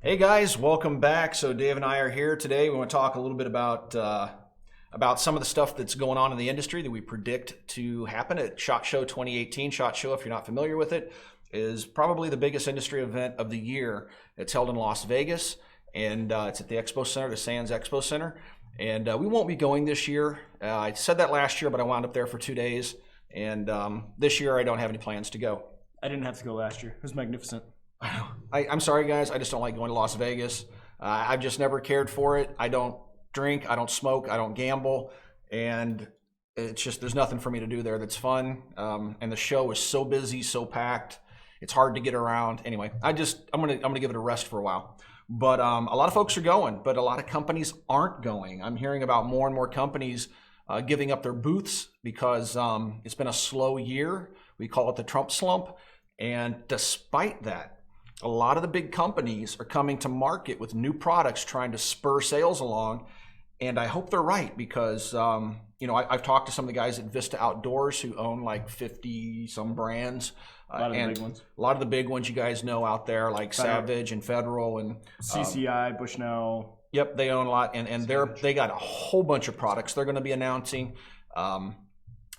Hey guys, welcome back. So Dave and I are here today. We want to talk a little bit about some of the stuff that's going on in the industry that we predict to happen at SHOT Show 2018. SHOT Show, if you're not familiar with it, is probably the biggest industry event of the year. It's held in Las Vegas, and it's at the Expo Center, the Sands Expo Center. And we won't be going this year. I said that last year, but I wound up there for 2 days. And this year, I don't have any plans to go. I didn't have to go last year. It was magnificent. I'm sorry, guys. I just don't like going to Las Vegas. I've just never cared for it. I don't drink. I don't smoke. I don't gamble. And it's just, there's nothing for me to do there that's fun. And the show is so busy, so packed. It's hard to get around. Anyway, I'm gonna give it a rest for a while. But a lot of folks are going, but a lot of companies aren't going. I'm hearing about more and more companies giving up their booths because it's been a slow year. We call it the Trump slump. And despite that, a lot of the big companies are coming to market with new products trying to spur sales along. And I hope they're right because, I've talked to some of the guys at Vista Outdoors who own like 50 some brands. A lot of the big ones. A lot of the big ones you guys know out there like Savage and Federal and CCI, Bushnell. Yep, they own a lot. And they got a whole bunch of products they're going to be announcing. And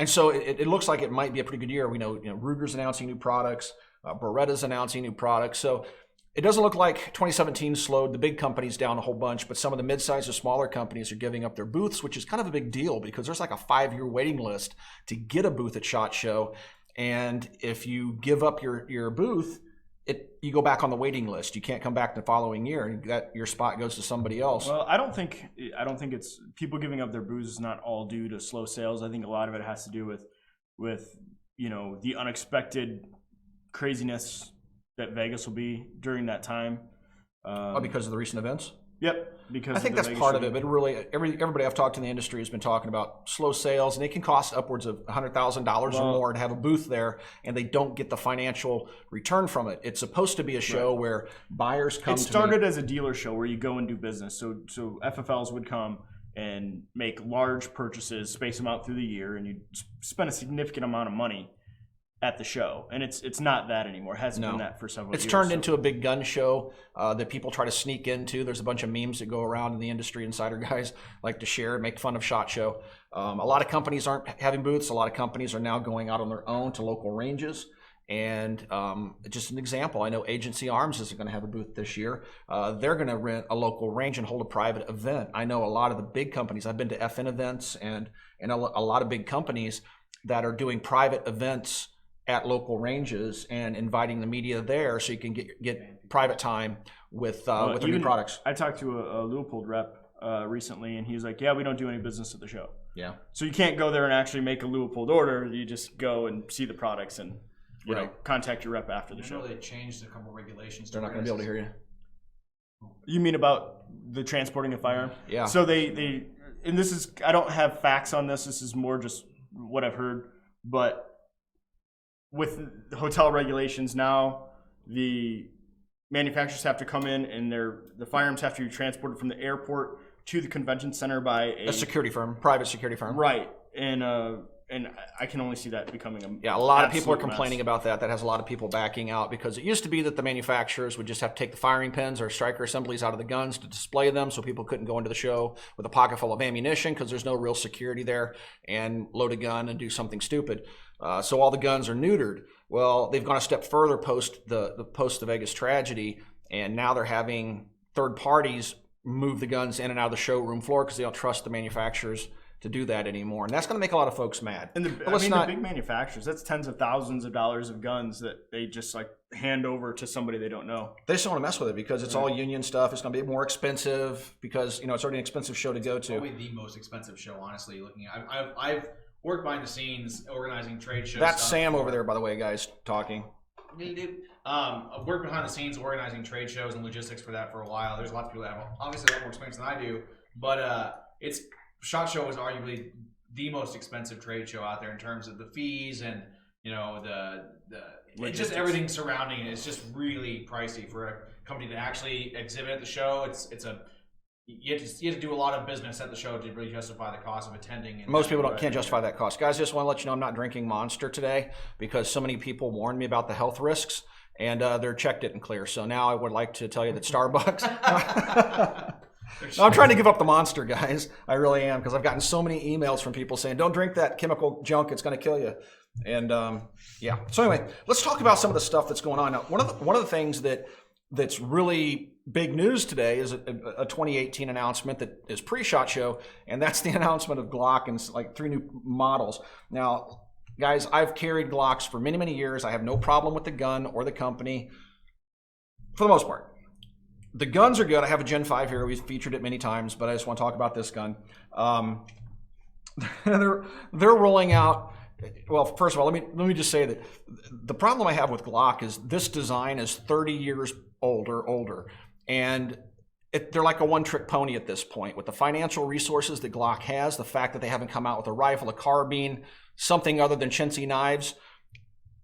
so it looks like it might be a pretty good year. We know, Ruger's announcing new products. Beretta's announcing new products. So it doesn't look like 2017 slowed the big companies down a whole bunch, but some of the mid-sized or smaller companies are giving up their booths, which is kind of a big deal because there's like a 5-year waiting list to get a booth at SHOT Show. And if you give up your booth, you go back on the waiting list. You can't come back the following year, and your spot goes to somebody else. Well, I don't think it's people giving up their booths is not all due to slow sales. I think a lot of it has to do with the unexpected craziness that Vegas will be during that time. Because of the recent events? Yep. Because I think that's part of it, but really, everybody I've talked to in the industry has been talking about slow sales, and it can cost upwards of $100,000 or more to have a booth there, and they don't get the financial return from it. It's supposed to be a show where buyers come. It started as a dealer show where you go and do business. So FFLs would come and make large purchases, space them out through the year, and you spend a significant amount of money at the show, and it's not that anymore. It hasn't been that for several years. It's turned into a big gun show that people try to sneak into. There's a bunch of memes that go around in the industry. Insider guys like to share and make fun of SHOT Show. A lot of companies aren't having booths. A lot of companies are now going out on their own to local ranges. And just an example, I know Agency Arms isn't going to have a booth this year. They're going to rent a local range and hold a private event. I know a lot of the big companies. I've been to FN events and a lot of big companies that are doing private events at local ranges and inviting the media there so you can get private time with the new products. I talked to a Leopold rep recently, and he was like, yeah, we don't do any business at the show. Yeah. So you can't go there and actually make a Leopold order. You just go and see the products and contact your rep after the show. I know they changed a couple regulations. They're not going to be able to hear you. You mean about the transporting a firearm? Yeah. So they and this is, I don't have facts on this. This is more just what I've heard, but with the hotel regulations now, the manufacturers have to come in and the firearms have to be transported from the airport to the convention center by a security firm, private security firm. Right. And I can only see that becoming a lot of people are complaining about that. That has a lot of people backing out because it used to be that the manufacturers would just have to take the firing pins or striker assemblies out of the guns to display them so people couldn't go into the show with a pocket full of ammunition because there's no real security there and load a gun and do something stupid. So all the guns are neutered. Well, they've gone a step further post the Vegas tragedy, and now they're having third parties move the guns in and out of the showroom floor because they don't trust the manufacturers to do that anymore, and that's going to make a lot of folks mad. And the big manufacturers, that's tens of thousands of dollars of guns that they just like hand over to somebody they don't know. They just don't want to mess with it because it's all union stuff. It's going to be more expensive because it's already an expensive show to go to. Probably the most expensive show, honestly. Looking at, I've worked behind the scenes organizing trade shows. That's Sam over there, by the way, guys, talking. I've worked behind the scenes organizing trade shows and logistics for that for a while. There's lots of people that have obviously a lot more experience than I do, but SHOT Show is arguably the most expensive trade show out there in terms of the fees and the just everything surrounding it. It's just really pricey for a company to actually exhibit at the show. You have to do a lot of business at the show to really justify the cost of attending. Most people can't justify that cost. Guys, just want to let you know I'm not drinking Monster today because so many people warned me about the health risks. and their check didn't clear. So now I would like to tell you that Starbucks. No, I'm trying to give up the Monster, guys. I really am, because I've gotten so many emails from people saying, don't drink that chemical junk, it's going to kill you. And yeah. So anyway, let's talk about some of the stuff that's going on. Now, one of the things that's really big news today is a 2018 announcement that is pre-SHOT Show, and that's the announcement of Glock and like 3 new models. Now, guys, I've carried Glocks for many, many years. I have no problem with the gun or the company for the most part. The guns are good. I have a Gen 5 here. We've featured it many times, but I just want to talk about this gun. They're rolling out. Well, first of all, let me just say that the problem I have with Glock is this design is 30 years older, and they're like a one-trick pony at this point. With the financial resources that Glock has, the fact that they haven't come out with a rifle, a carbine, something other than chintzy knives,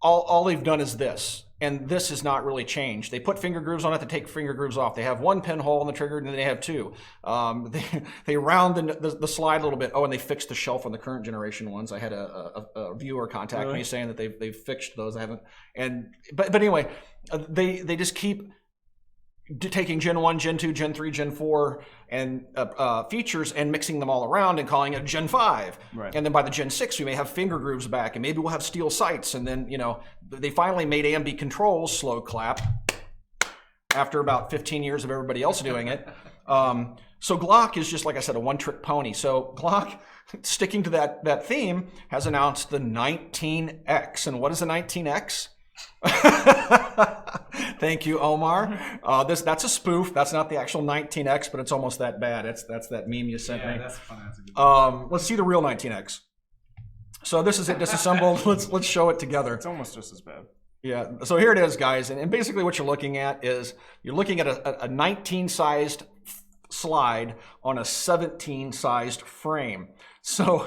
all they've done is this. And this has not really changed. They put finger grooves on it to take finger grooves off. They have 1 pinhole on the trigger, and then they have 2. They round the slide a little bit. Oh, and they fixed the shelf on the current generation ones. I had a viewer contact me saying that they've fixed those. I haven't. But anyway, they just keep taking Gen 1, Gen 2, Gen 3, Gen 4, and features and mixing them all around and calling it Gen 5. Right. And then by the Gen 6, we may have finger grooves back, and maybe we'll have steel sights. And then, they finally made AMB controls slow clap after about 15 years of everybody else doing it. So Glock is just, like I said, a one-trick pony. So Glock, sticking to that theme, has announced the 19X. And what is the 19X? Thank you, Omar. That's a spoof. That's not the actual 19X, but it's almost that bad. That's that meme you sent me. That's fun. That's a good let's see the real 19X. So this is it disassembled. Let's show it together. It's almost just as bad. Yeah. So here it is, guys. And basically what you're looking at is a 19-sized slide on a 17-sized frame. So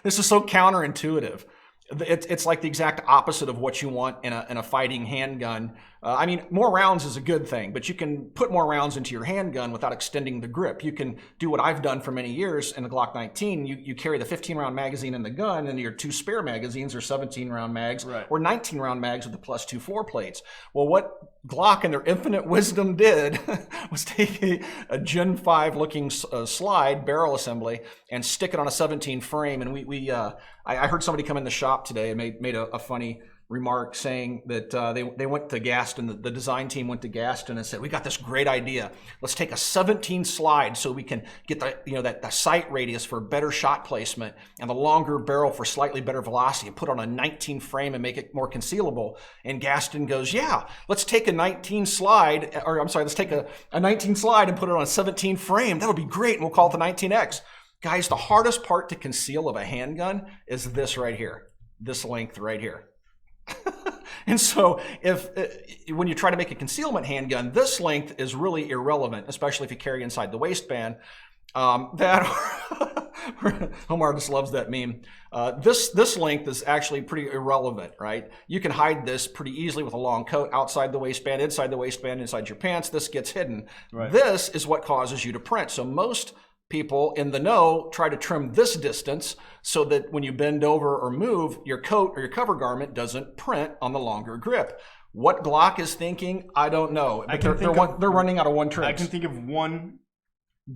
this is so counterintuitive. It's like the exact opposite of what you want in a fighting handgun. I mean, more rounds is a good thing, but you can put more rounds into your handgun without extending the grip. You can do what I've done for many years in the Glock 19. You carry the 15-round magazine in the gun, and your 2 spare magazines are 17-round mags, right, or 19-round mags with the +2 floor plates. Well, what Glock in their infinite wisdom did was take a Gen 5 looking slide barrel assembly and stick it on a 17 frame. And I heard somebody come in the shop today and made a funny remark saying that they went to Gaston, the design team went to Gaston and said, we got this great idea. Let's take a 17 slide so we can get the sight radius for better shot placement and the longer barrel for slightly better velocity, and put on a 19 frame and make it more concealable. And Gaston goes, yeah, let's take a 19 slide, let's take a 19 slide and put it on a 17 frame. That'll be great, and we'll call it the 19X. Guys, the hardest part to conceal of a handgun is this right here, this length right here. And so when you try to make a concealment handgun, this length is really irrelevant, especially if you carry inside the waistband. Omar just loves that meme. This length is actually pretty irrelevant, right? You can hide this pretty easily with a long coat outside the waistband, inside your pants. This gets hidden. Right. This is what causes you to print. So most people in the know try to trim this distance so that when you bend over or move, your coat or your cover garment doesn't print on the longer grip. What Glock is thinking, I don't know. But they're running out of one trick. I can think of one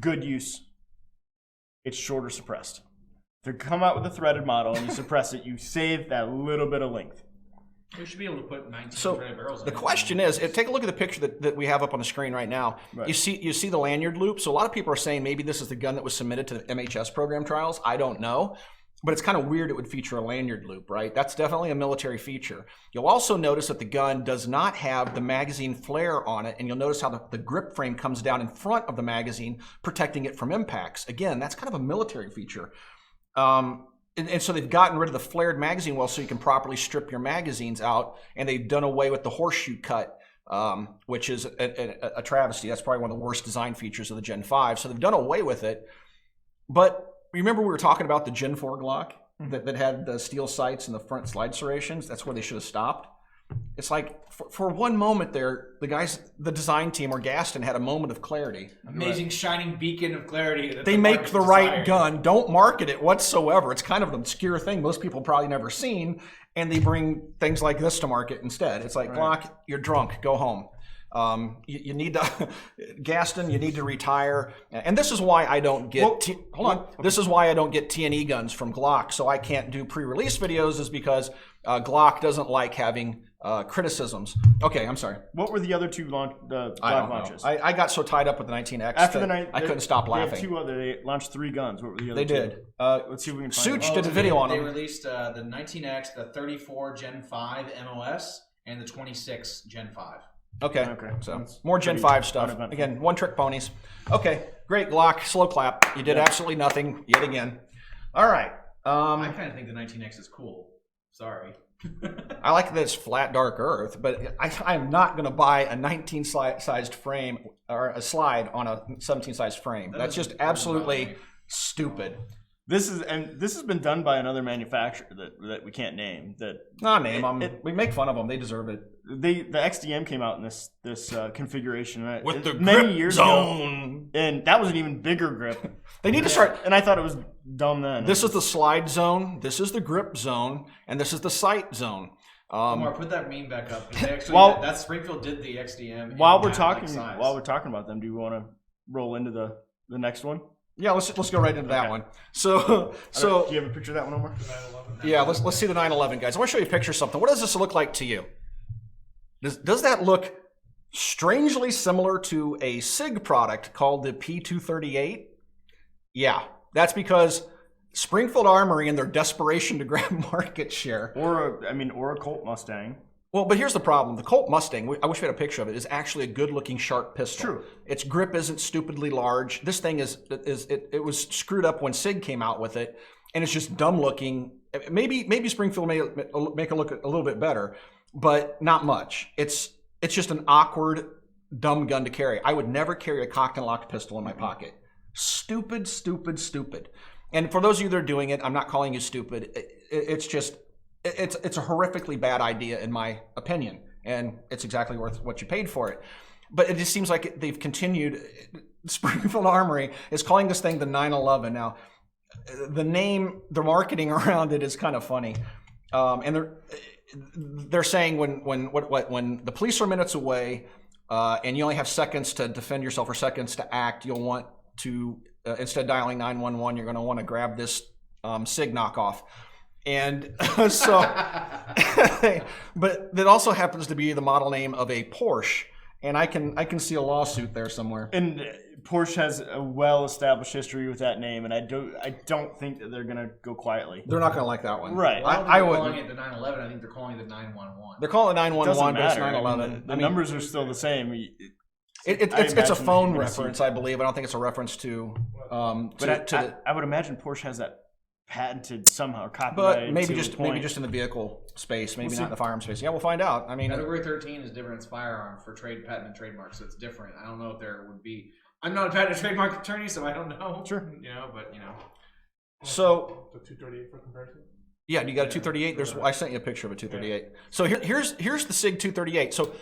good use. It's shorter suppressed. If you come out with a threaded model and you suppress it, you save that little bit of length. We should be able to put 19 threaded barrels in. The question is, take a look at the picture that we have up on the screen right now. Right. You see the lanyard loop. So a lot of people are saying maybe this is the gun that was submitted to the MHS program trials. I don't know. But it's kind of weird it would feature a lanyard loop, right? That's definitely a military feature. You'll also notice that the gun does not have the magazine flare on it, and you'll notice how the grip frame comes down in front of the magazine, protecting it from impacts. Again, that's kind of a military feature. And so they've gotten rid of the flared magazine well so you can properly strip your magazines out, and they've done away with the horseshoe cut, which is a travesty. That's probably one of the worst design features of the Gen 5. So they've done away with it. But remember we were talking about the Gen 4 Glock that had the steel sights and the front slide serrations? That's where they should have stopped. It's like for one moment there, the design team or Gaston had a moment of clarity. Amazing shining beacon of clarity. They make the right gun. Don't market it whatsoever. It's kind of an obscure thing most people probably never seen. and they bring things like this to market instead. It's like, Glock, you're drunk, go home. You need to, Gaston, you need to retire. And this is why I don't get, This is why I don't get T&E guns from Glock. So I can't do pre-release videos, is because Glock doesn't like having criticisms. Okay, I'm sorry. What were the other two Glock launches? I got so tied up with the 19X After the I couldn't stop laughing. They launched 3 guns. What were the other They two? did. Let's see if we can find Such did a video on They them. released the 19X, the 34 Gen 5 MOS, and the 26 Gen 5. Okay. So That's more Gen pretty 5 stuff. uneventful. Again, one-trick ponies. Okay, great, Glock. Slow clap. You did absolutely nothing yet again. All right. I kind of think the 19X is cool. Sorry. I like that it's flat, dark Earth, but I am not going to buy a 19-sized frame or a slide on a 17-sized frame. That's just absolutely stupid. This has been done by another manufacturer that we can't name. We make fun of them. They deserve it. The XDM came out in this configuration With the many grip years zone, ago, and that was an even bigger grip. They need to start. And I thought it was dumb then. This is the slide zone. This is the grip zone, and this is the sight zone. Omar, put that meme back up. Actually, that Springfield did the XDM. While we're talking about them, do you want to roll into the next one? Yeah, let's go right into that one. So do you have a picture of that one, Omar? yeah, let's see the 911, guys. I want to show you a picture of something. What does this look like to you? Does that look strangely similar to a SIG product called the P238? Yeah, that's because Springfield Armory, in their desperation to grab market share, or a Colt Mustang. Well, but here's the problem. The Colt Mustang, I wish we had a picture of it, is actually a good-looking sharp pistol. True. Its grip isn't stupidly large. This thing it was screwed up when SIG came out with it, and it's just dumb-looking. Maybe Springfield may make it look a little bit better, but not much. It's just an awkward, dumb gun to carry. I would never carry a cocked and locked pistol in my pocket. Stupid, stupid, stupid. And for those of you that are doing it, I'm not calling you stupid. It's just... It's a horrifically bad idea, in my opinion, and it's exactly worth what you paid for it. But it just seems like they've continued. Springfield Armory is calling this thing the 911. Now, the name, the marketing around it is kind of funny, and they're saying when the police are minutes away, and you only have seconds to defend yourself or seconds to act, you'll want to instead of dialing 911, you're going to want to grab this SIG knockoff. And so, but that also happens to be the model name of a Porsche, and I can see a lawsuit there somewhere. And Porsche has a well-established history with that name, and I don't think that they're gonna go quietly. They're not gonna like that one, right? Well, I would calling it the 911. I think they're calling it the 911. They're calling it 911, but it's 911. I mean, the numbers are still the same. It's a phone reference, I believe. I don't think it's a reference to. I would imagine Porsche has that patented somehow, copyrighted. But maybe just in the vehicle space, maybe not in the firearm space. Yeah, we'll find out. I mean, Category 13 is different. It's firearm for patent and trademark, so it's different. I don't know if there would be. I'm not a patent and trademark attorney, so I don't know. Sure, but. So the 238 for comparison. Yeah, you got a 238. I sent you a picture of a 238. Yeah. So here's the SIG 238. So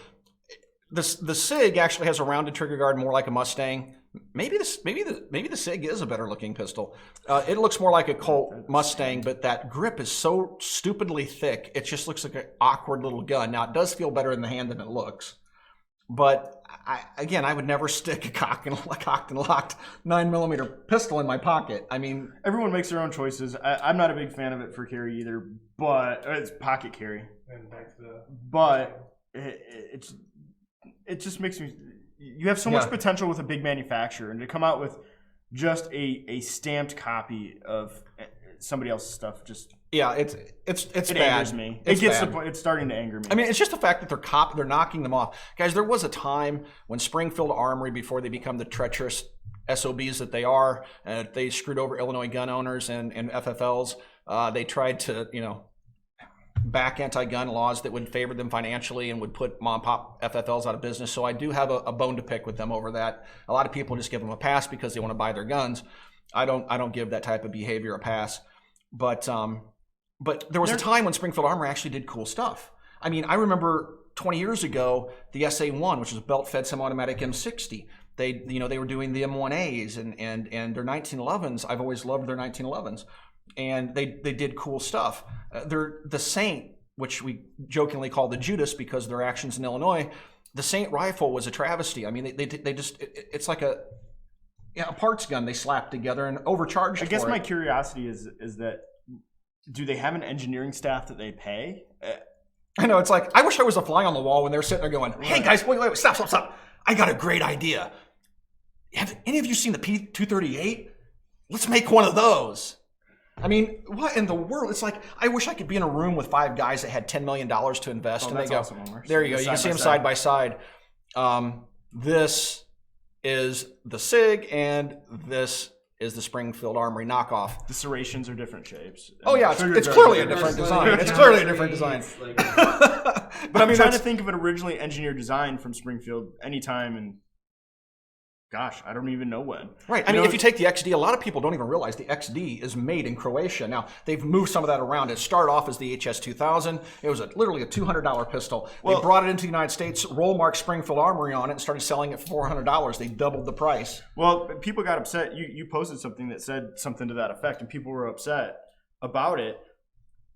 the SIG actually has a rounded trigger guard, more like a Mustang. Maybe the SIG is a better looking pistol. It looks more like a Colt Mustang, but that grip is so stupidly thick. It just looks like an awkward little gun. Now it does feel better in the hand than it looks, but I would never stick a cocked and locked 9mm pistol in my pocket. I mean, everyone makes their own choices. I'm not a big fan of it for carry either, but it's pocket carry. And back to the. But it just makes me. You have so much potential with a big manufacturer, and to come out with just a stamped copy of somebody else's stuff, just it's bad. Angers me. It's starting to anger me. I mean, it's just the fact that they're knocking them off, guys. There was a time when Springfield Armory, before they become the treacherous SOBs that they are, they screwed over Illinois gun owners and FFLs. They tried to back anti-gun laws that would favor them financially and would put mom and pop FFLs out of business. So I do have a bone to pick with them over that. A lot of people just give them a pass because they want to buy their guns. I don't give that type of behavior a pass. But there was a time when Springfield Armory actually did cool stuff. I mean, I remember 20 years ago the SA1, which is a belt-fed semi-automatic M60. They were doing the M1As and their 1911s. I've always loved their 1911s. And they did cool stuff. The Saint which we jokingly call the Judas because of their actions in Illinois, the Saint rifle was a travesty. I mean, they just, it's like a parts gun they slapped together and overcharged. I guess for my it. curiosity is that, do they have an engineering staff that they pay? I know, it's like, I wish I was a fly on the wall when they're sitting there going, hey guys, wait, stop. I got a great idea. Have any of you seen the P238? Let's make one of those. I mean, what in the world? It's like, I wish I could be in a room with 5 guys that had $10 million to invest. And they go, awesome, Omar. there you go. You can see them side by side. This is the SIG, and this is the Springfield Armory knockoff. The serrations are different shapes. Oh yeah, it's clearly a different design. It's clearly a different design. But I'm trying to think of an originally engineered design from Springfield anytime, and gosh, I don't even know when. Right. I mean, if you take the XD, a lot of people don't even realize the XD is made in Croatia. Now, they've moved some of that around. It started off as the HS-2000. It was literally a $200 pistol. They brought it into the United States, roll marked Springfield Armory on it, and started selling it for $400. They doubled the price. Well, people got upset. You posted something that said something to that effect, and people were upset about it.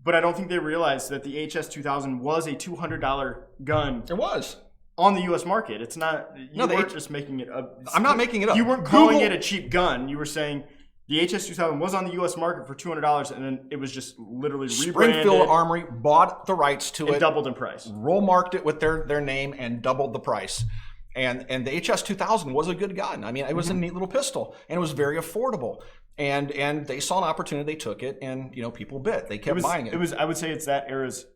But I don't think they realized that the HS-2000 was a $200 gun. It was. On the U.S. market. It's not, you weren't just making it up. I'm not making it up. You weren't calling it a cheap gun. You were saying the HS-2000 was on the U.S. market for $200, and then it was just literally rebranded. Springfield Armory bought the rights to it. Doubled in price. Roll marked it with their name and doubled the price. And the HS-2000 was a good gun. I mean, it was a neat little pistol, and it was very affordable. And they saw an opportunity, they took it, and people bit. They kept buying it. It was. I would say it's that era's,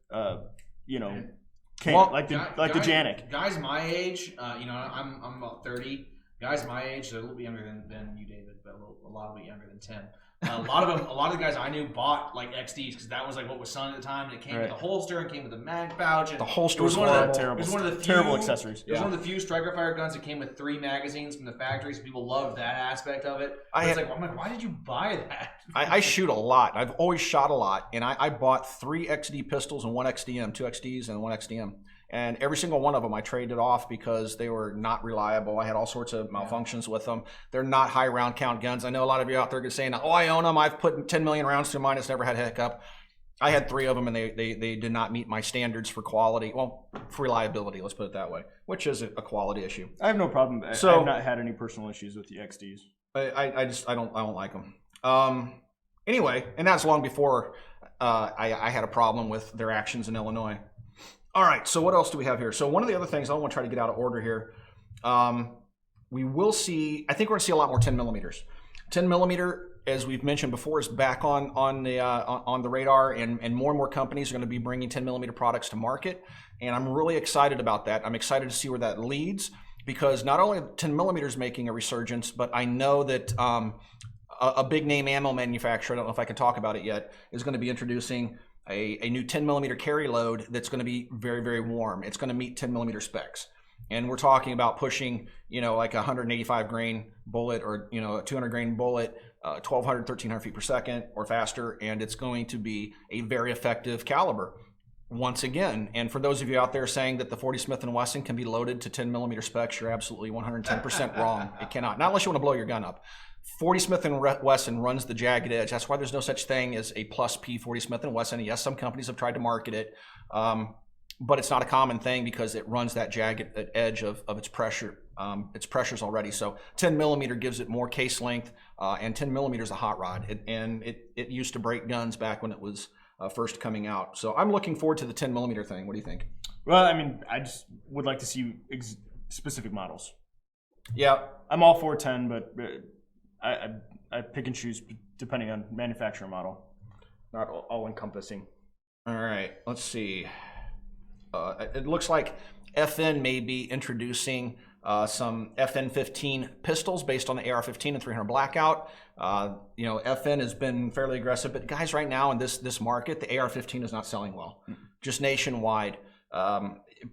Well, the Janik. Guys my age, I'm about 30. Guys my age, they're a little bit younger than you, David, but a lot of it younger than Tim. A lot of the guys I knew bought like XDs because that was like what was selling at the time, and it came with a holster and came with a mag pouch. And the holster was terrible. It was one of the terrible accessories. It was one of the few striker fire guns that came with 3 magazines from the factory, so people loved that aspect of it. I'm like, why did you buy that? I shoot a lot. I've always shot a lot, and I bought 3 XD pistols and 1 XDM, 2 XDs and 1 XDM. And every single one of them I traded off because they were not reliable. I had all sorts of malfunctions with them. They're not high round count guns. I know a lot of you out there are saying, oh, I own them. I've put 10 million rounds through mine. It's never had a hiccup. I had 3 of them, and they did not meet my standards for quality. Well, for reliability, let's put it that way, which is a quality issue. I have no problem. I've not had any personal issues with the XDs. I don't like them. Anyway, and that's long before I had a problem with their actions in Illinois. All right, so what else do we have here? So one of the other things, I don't want to try to get out of order here. We will see, I think we're going to see a lot more 10 millimeters. 10 millimeter, as we've mentioned before, is back on the radar, and more companies are going to be bringing 10 millimeter products to market. And I'm really excited about that. I'm excited to see where that leads, because not only 10 millimeters making a resurgence, but I know that a big name ammo manufacturer, I don't know if I can talk about it yet, is going to be introducing a new 10 millimeter carry load that's going to be very, very warm. It's going to meet 10 millimeter specs. And we're talking about pushing, like a 185 grain bullet or, a 200 grain bullet, 1,200, 1,300 feet per second or faster. And it's going to be a very effective caliber once again. And for those of you out there saying that the 40 Smith & Wesson can be loaded to 10 millimeter specs, you're absolutely 110% wrong. It cannot. Not unless you want to blow your gun up. 40 Smith & Wesson runs the jagged edge. That's why there's no such thing as a plus P 40 Smith & Wesson. Yes, some companies have tried to market it, but it's not a common thing because it runs that jagged edge of its pressure. Its pressures already. So 10 millimeter gives it more case length, and 10 millimeter is a hot rod. It used to break guns back when it was first coming out. So I'm looking forward to the 10 millimeter thing. What do you think? Well, I mean, I just would like to see specific models. Yeah, I'm all for 10, but I pick and choose depending on manufacturer model, not all encompassing. All right, let's see. It looks like FN may be introducing some FN-15 pistols based on the AR-15 and 300 Blackout. FN has been fairly aggressive, but guys, right now in this market, the AR-15 is not selling well, just nationwide.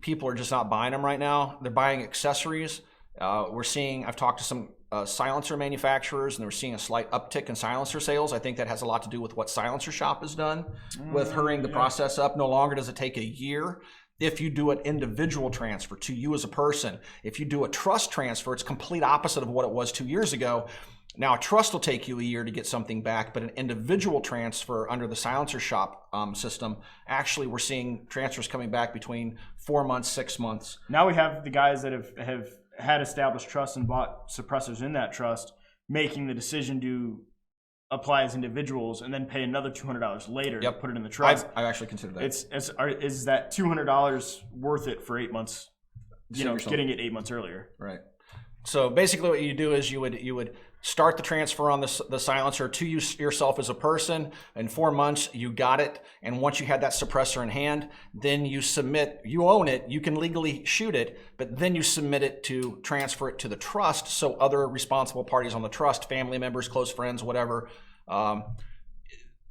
People are just not buying them right now. They're buying accessories. I've talked to some silencer manufacturers, and they're seeing a slight uptick in silencer sales. I think that has a lot to do with what Silencer Shop has done with hurrying the process up. No longer does it take a year. If you do an individual transfer to you as a person, if you do a trust transfer, it's complete opposite of what it was 2 years ago. Now, a trust will take you a year to get something back, but an individual transfer under the silencer shop system, actually we're seeing transfers coming back between 4 months, 6 months. Now we have the guys that have had established trusts and bought suppressors in that trust making the decision to apply as individuals and then pay another $200 later to put it in the trust. I actually consider that. Is that $200 worth it for 8 months? Getting it 8 months earlier. Right. So basically, what you do is you would start the transfer on the silencer to yourself as a person. In 4 months, you got it, and once you had that suppressor in hand, then you submit. You own it. You can legally shoot it, but then you submit it to transfer it to the trust, so other responsible parties on the trust, family members, close friends, whatever.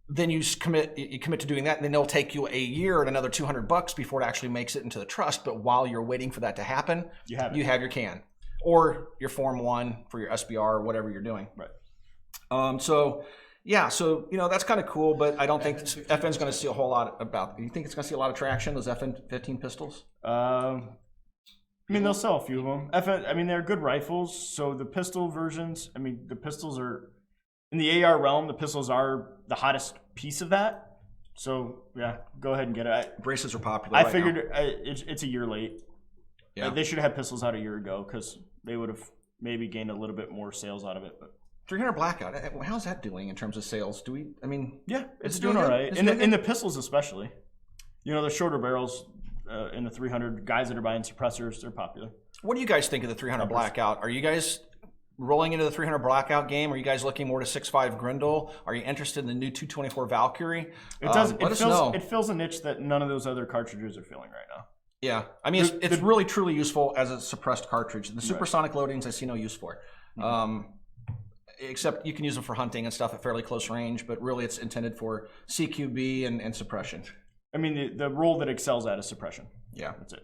Then you commit to doing that, and then it'll take you a year and another $200 before it actually makes it into the trust. But while you're waiting for that to happen, you have your can. Or your Form 1 for your SBR or whatever you're doing. Right. So that's kind of cool, but I don't think FN's going to see a whole lot about. You think it's going to see a lot of traction, those FN-15 pistols? They'll sell a few of them. They're good rifles. So the pistol versions, the pistols are in the AR realm. The pistols are the hottest piece of that. So yeah, go ahead and get it. Braces are popular. I figured it's a year late. Yeah. They should have had pistols out a year ago because they would have maybe gained a little bit more sales out of it. But 300 Blackout, how's that doing in terms of sales? Yeah, it's doing all right. In the pistols especially. The shorter barrels in the 300, guys that are buying suppressors, they're popular. What do you guys think of the 300 Blackout? Are you guys rolling into the 300 Blackout game? Are you guys looking more to 6.5 Grindel? Are you interested in the new 224 Valkyrie? It fills a niche that none of those other cartridges are filling right now. Yeah, it's really truly useful as a suppressed cartridge. The supersonic loadings I see no use for, except you can use them for hunting and stuff at fairly close range. But really, it's intended for CQB and suppression. The role that excels at is suppression. Yeah, that's it.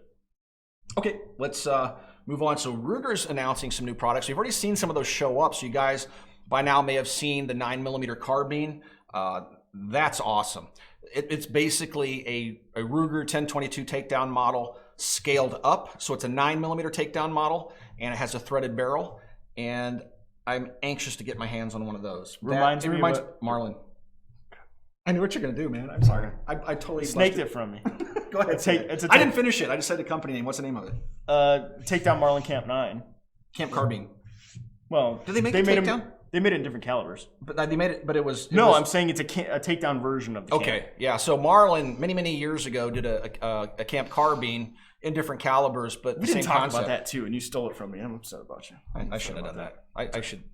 Okay, let's move on. So Ruger's announcing some new products. We've already seen some of those show up. So you guys by now may have seen the 9mm carbine. That's awesome. It's basically a Ruger 1022 takedown model scaled up. So it's a 9mm takedown model, and it has a threaded barrel. And I'm anxious to get my hands on one of those. Reminds Marlin. I knew what you're going to do, man. I'm sorry. I totally snaked it from me. Go ahead. I didn't finish it. I just said the company name. What's the name of it? Takedown Marlin Camp 9. Camp Carbine. Well, did they make a takedown? They made it in different calibers. But they made it. But it was. I'm saying it's a takedown version of the camp. Okay, yeah. So Marlin many years ago did a Camp Carbine in different calibers, but we didn't talk about that too, and you stole it from me. I'm upset about you. I should have done that. I should.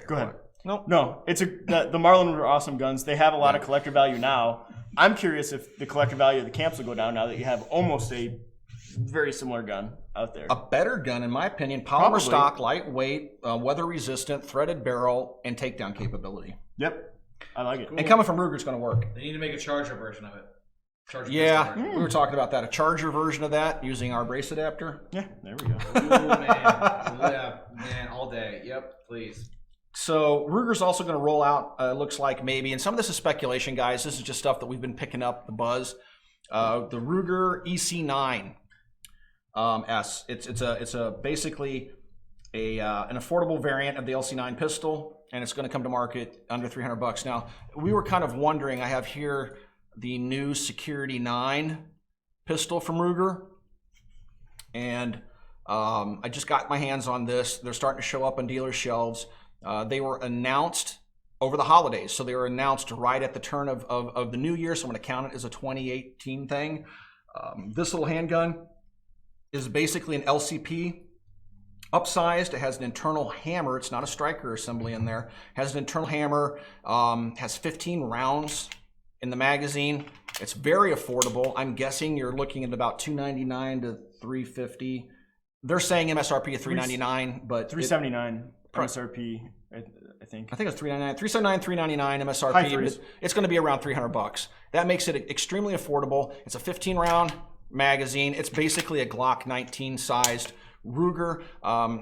Go ahead. No. It's the Marlin are awesome guns. They have a lot of collector value now. I'm curious if the collector value of the camps will go down now that you have almost a very similar gun out there. A better gun, in my opinion. Polymer stock, lightweight, weather resistant, threaded barrel, and takedown capability. Yep, I like it. Cool. And coming from Ruger, it's going to work. They need to make a Charger version of it. We were talking about that. A Charger version of that using our brace adapter. Yeah, there we go. Ooh, man, all day. Yep, please. So Ruger's also going to roll out, looks like maybe, and some of this is speculation, guys. This is just stuff that we've been picking up, the buzz. The Ruger EC9 S. It's basically an affordable variant of the LC9 pistol, and it's going to come to market under $300. Now, we were kind of wondering. I have here the new Security 9 pistol from Ruger, and I just got my hands on this. They're starting to show up on dealer shelves. They were announced over the holidays. So they were announced right at the turn of the new year. So I'm going to count it as a 2018 thing. This little handgun is basically an LCP upsized. It has an internal hammer. It's not a striker assembly in there. It has an internal hammer, has 15 rounds in the magazine. It's very affordable. I'm guessing you're looking at about $299 to $350. They're saying MSRP of $399, but $379 MSRP. I think it's $399, $399 MSRP. It's going to be around $300. That makes it extremely affordable. It's a 15-round magazine. It's basically a Glock 19 sized Ruger.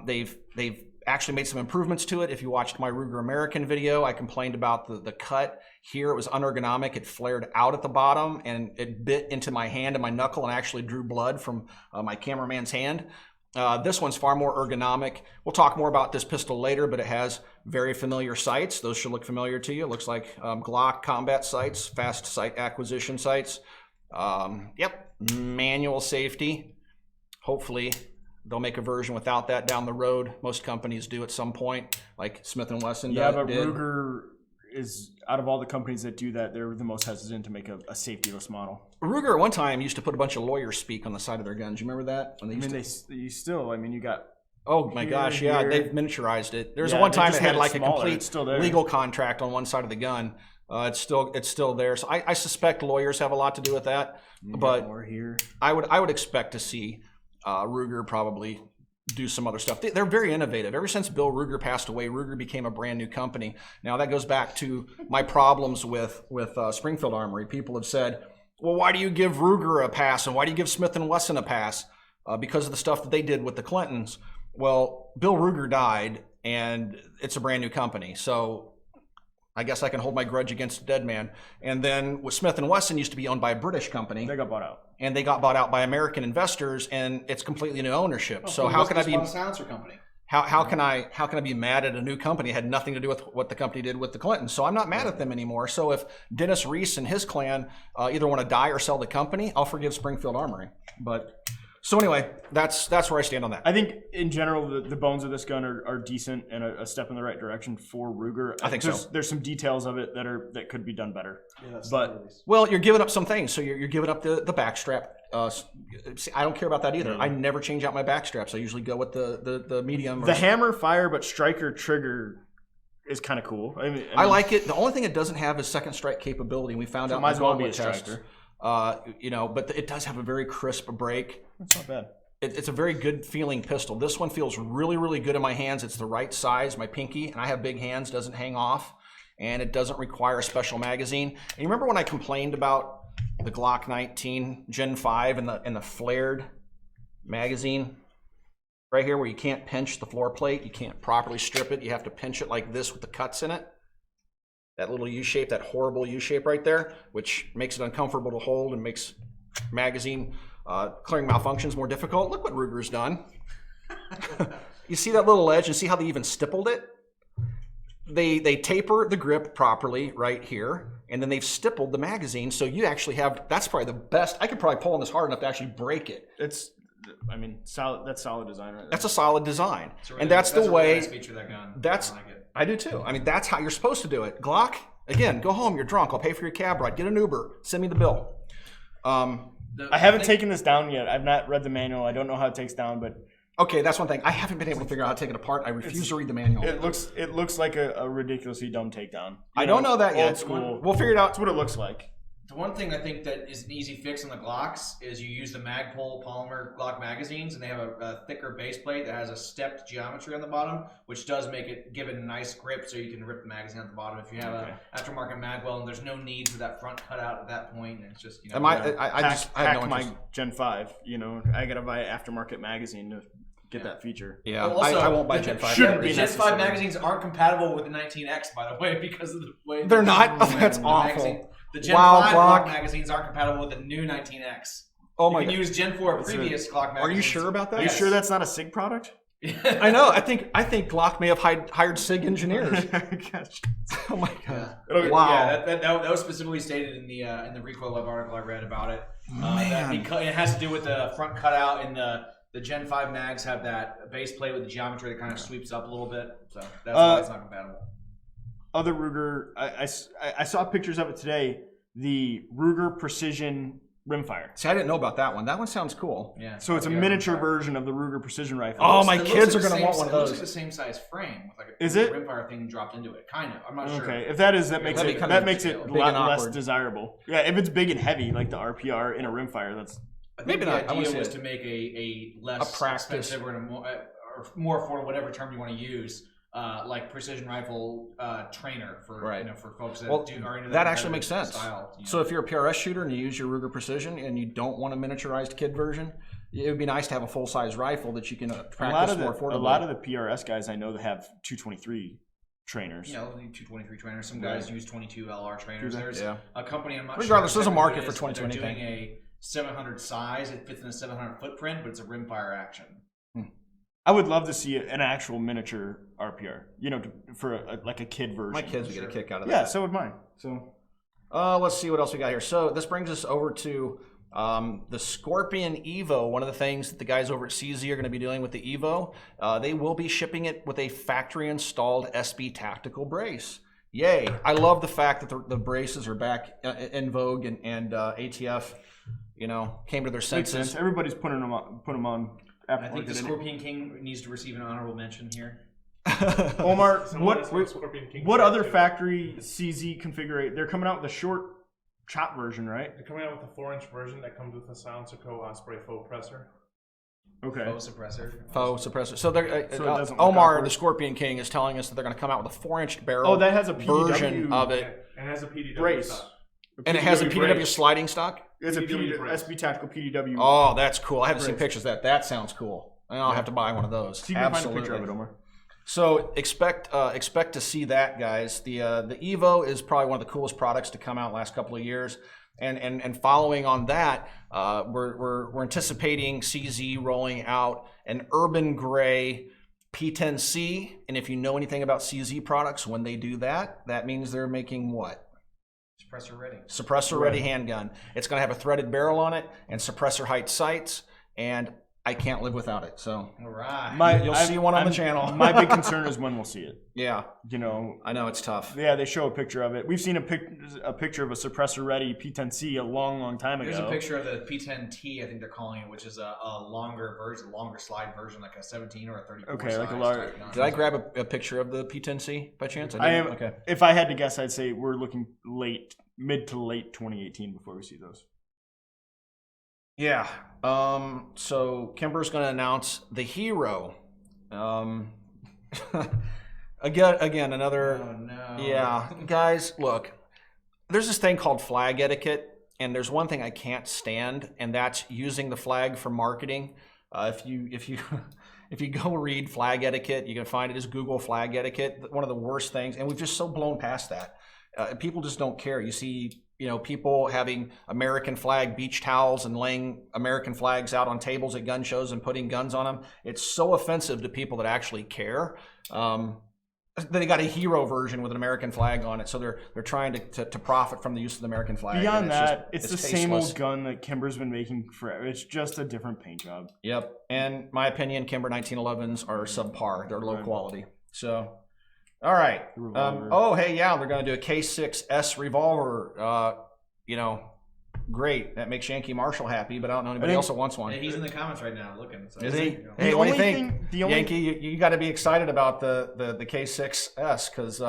They've actually made some improvements to it. If you watched my Ruger American video, I complained about the cut here. It was unergonomic. It flared out at the bottom and it bit into my hand and my knuckle and actually drew blood from my cameraman's hand. This one's far more ergonomic. We'll talk more about this pistol later, but it has very familiar sights. Those should look familiar to you. It looks like Glock combat sights, fast sight acquisition sights. Yep, manual safety. Hopefully they'll make a version without that down the road. Most companies do at some point, like Smith & Wesson Yeah, but did. Ruger is, out of all the companies that do that, they're the most hesitant to make a safetyless model. Ruger at one time used to put a bunch of lawyers speak on the side of their guns. You remember that? When they You got. Oh my Here, gosh, yeah, here. they've miniaturized it. There's Yeah, one they time just it had made it like a smaller. complete It's still there. legal contract on one side of the gun. It's still there. So I suspect lawyers have a lot to do with that. But More here. I would expect to see Ruger probably do some other stuff. They're very innovative. Ever since Bill Ruger passed away, Ruger became a brand new company. Now that goes back to my problems with Springfield Armory. People have said, well, why do you give Ruger a pass and why do you give Smith & Wesson a pass? Because of the stuff that they did with the Clintons. Well, Bill Ruger died and it's a brand new company. So I guess I can hold my grudge against a dead man. And then with Smith & Wesson used to be owned by a British company. They got bought out. And they got bought out by American investors, and it's completely new ownership. So how can I be a silencer company? how can I be mad at a new company? It had nothing to do with what the company did with the Clintons. So I'm not mad at them anymore. So if Dennis Reese and his clan either want to die or sell the company, I'll forgive Springfield Armory. But so anyway, that's where I stand on that. I think in general the bones of this gun are decent and a step in the right direction for Ruger. I think so. There's some details of it that could be done better. Yeah, that's But- nice. Well, you're giving up some things. So you're giving up the back strap. See, I don't care about that either. I never change out my back straps. I usually go with the medium. The hammer fire but striker trigger is kind of cool. I like it. The only thing it doesn't have is second strike capability. And we found out might in as the well be a gauntlet tests. striker. But it does have a very crisp break. It's not bad. It's a very good feeling pistol. This one feels really, really good in my hands. It's the right size. My pinky, and I have big hands, doesn't hang off, and it doesn't require a special magazine. And you remember when I complained about the Glock 19 Gen 5 and the flared magazine right here, where you can't pinch the floor plate, you can't properly strip it, you have to pinch it like this with the cuts in it. That little U shape, that horrible U shape right there, which makes it uncomfortable to hold and makes magazine clearing malfunctions more difficult. Look what Ruger's done. You see that little edge and see how they even stippled it? They taper the grip properly right here, and then they've stippled the magazine, so you actually have, that's probably the best. I could probably pull on this hard enough to actually break it. Solid. That's solid design right there. That's a solid design. Really, And that's the a really way, nice feature of that gun. that's, I like it. I do too. I mean, that's how you're supposed to do it. Glock, again, go home, you're drunk, I'll pay for your cab ride, get an Uber, send me the bill. I haven't taken this down yet. I've not read the manual. I don't know how it takes down, but Okay, that's one thing. I haven't been able to figure out how to take it apart. I refuse to read the manual. it looks like a ridiculously dumb takedown. I don't know that yet. Old school. We'll figure it out. That's what it looks like. The one thing I think that is an easy fix on the Glocks is you use the Magpul polymer Glock magazines, and they have a thicker base plate that has a stepped geometry on the bottom, which does give it a nice grip, so you can rip the magazine at the bottom. If you have a aftermarket magwell, and there's no need for that front cutout at that point, and it's just I have no my interest. Gen 5. I gotta buy an aftermarket magazine to get that feature. Yeah, Well, also, I won't buy Gen 5. shouldn't The be Gen 5 necessary. magazines aren't compatible with the 19X, by the way, because of the way They're not? the That's magazine- awful. The Gen Wow, 5 Glock. Glock magazines aren't compatible with the new 19X. Oh You my can god. use Gen 4 previous Glock magazines. Are you sure about that? Are you sure that's not a SIG product? I know. I think Glock may have hired SIG engineers. Oh my god. Wow. Yeah, that was specifically stated in the Recoil Web article I read about it. That because it has to do with the front cutout, and the Gen 5 mags have that base plate with the geometry that kind of sweeps up a little bit. So that's why it's not compatible. Other Ruger, I saw pictures of it today. The Ruger Precision Rimfire. See, I didn't know about that one. That one sounds cool. Yeah. So it's a miniature version of the Ruger Precision rifle. Oh, my It looks kids like are the going to same- want one of It looks those. like the same size frame with like a Is it? Rimfire thing dropped into it. Kind of. I'm not sure. Okay, if that is, that makes That'd it be kind of a big lot and less awkward. desirable. Yeah, if it's big and heavy like the RPR in a Rimfire, that's I think Maybe not. I the wanna idea see was it. to make a less A practice. expensive or more affordable, whatever term you want to use, like precision rifle trainer for Right. for folks that Well, are into that actually makes competitive sense. Style, So if you're a PRS shooter and you use your Ruger Precision and you don't want a miniaturized kid version, it would be nice to have a full-size rifle that you can practice more affordably. a lot of the PRS guys I know that have 223 trainers. you know, 223 trainers. Some guys use 22 LR trainers. There's Yeah. a company I'm not Regardless, sure there's a exactly market what it for is, but 2020 They're doing a 700 size. It fits in a 700 footprint, but it's a rimfire action. I would love to see an actual miniature RPR. You know, for like a kid version. My kids would get a kick out of that. Yeah, so would mine. So, let's see what else we got here. So this brings us over to the Scorpion Evo. One of the things that the guys over at CZ are going to be doing with the Evo, they will be shipping it with a factory-installed SB tactical brace. Yay! I love the fact that the braces are back in vogue, and ATF, you know, came to their Makes senses. sense. Everybody's putting them on. I think the Scorpion King needs to receive an honorable mention here. Omar, Someone is like Scorpion King what other too. factory CZ configuration? They're coming out with a short chop version, right? They're coming out with a 4-inch version that comes with a Silencer Osprey faux pressor. Okay. Faux suppressor. Faux suppressor. So they're So it doesn't look Omar, awkward. the Scorpion King, is telling us that they're going to come out with a 4-inch barrel. Oh, that has a PDW version of it, And it has a PDW brace. stock. and it has a PDW brace. sliding stock. It's a PDW brace. SB Tactical PDW. Oh, that's cool. I haven't seen Brace. pictures of that. That sounds cool. I'll have to buy one of those. So you can find a picture of it, Omar. So expect to see that, guys. The Evo is probably one of the coolest products to come out last couple of years, and following on that, we're anticipating CZ rolling out an urban gray P10C. And if you know anything about CZ products, when they do that, that means they're making what? Suppressor ready. Suppressor ready handgun. It's going to have a threaded barrel on it and suppressor height sights, and I can't live without it. So All right. you'll see one on the channel. My big concern is when we'll see it. yeah, You know, I know it's tough. yeah, they show a picture of it. We've seen a picture of a suppressor ready P10C a long time ago. There's a picture of the P10T, I think they're calling it, which is a longer version, longer slide version, like a 17 or a 34 Okay, like a size large- type gun. Did I grab a picture of the P10C by chance? I am. didn't? Okay. If I had to guess, I'd say we're looking mid to late 2018 before we see those. Yeah. So Kimber's going to announce the Hero. Again, another. Oh, no. Yeah, guys, look. There's this thing called flag etiquette, and there's one thing I can't stand, and that's using the flag for marketing. If you go read flag etiquette, you can find it as Google flag etiquette. One of the worst things, and we've just so blown past that. People just don't care. You see, people having American flag beach towels and laying American flags out on tables at gun shows and putting guns on them. It's so offensive to people that actually care. They got a Hero version with an American flag on it, so they're trying to profit from the use of the American flag. Beyond and that, it's the same tasteless. old gun that Kimber's been making forever. It's just a different paint job. Yep. And my opinion, Kimber 1911s are subpar. They're low Right. quality. So, all right. The revolver. Oh, hey, yeah, they're going to do a K6S revolver. Great. That makes Yankee Marshall happy, but I don't know anybody think- else that wants one. Yeah, he's in the comments right now looking. So Is he? you know. Hey, The what do you only think? thing- the only- Yankee, you got to be excited about the K6S because,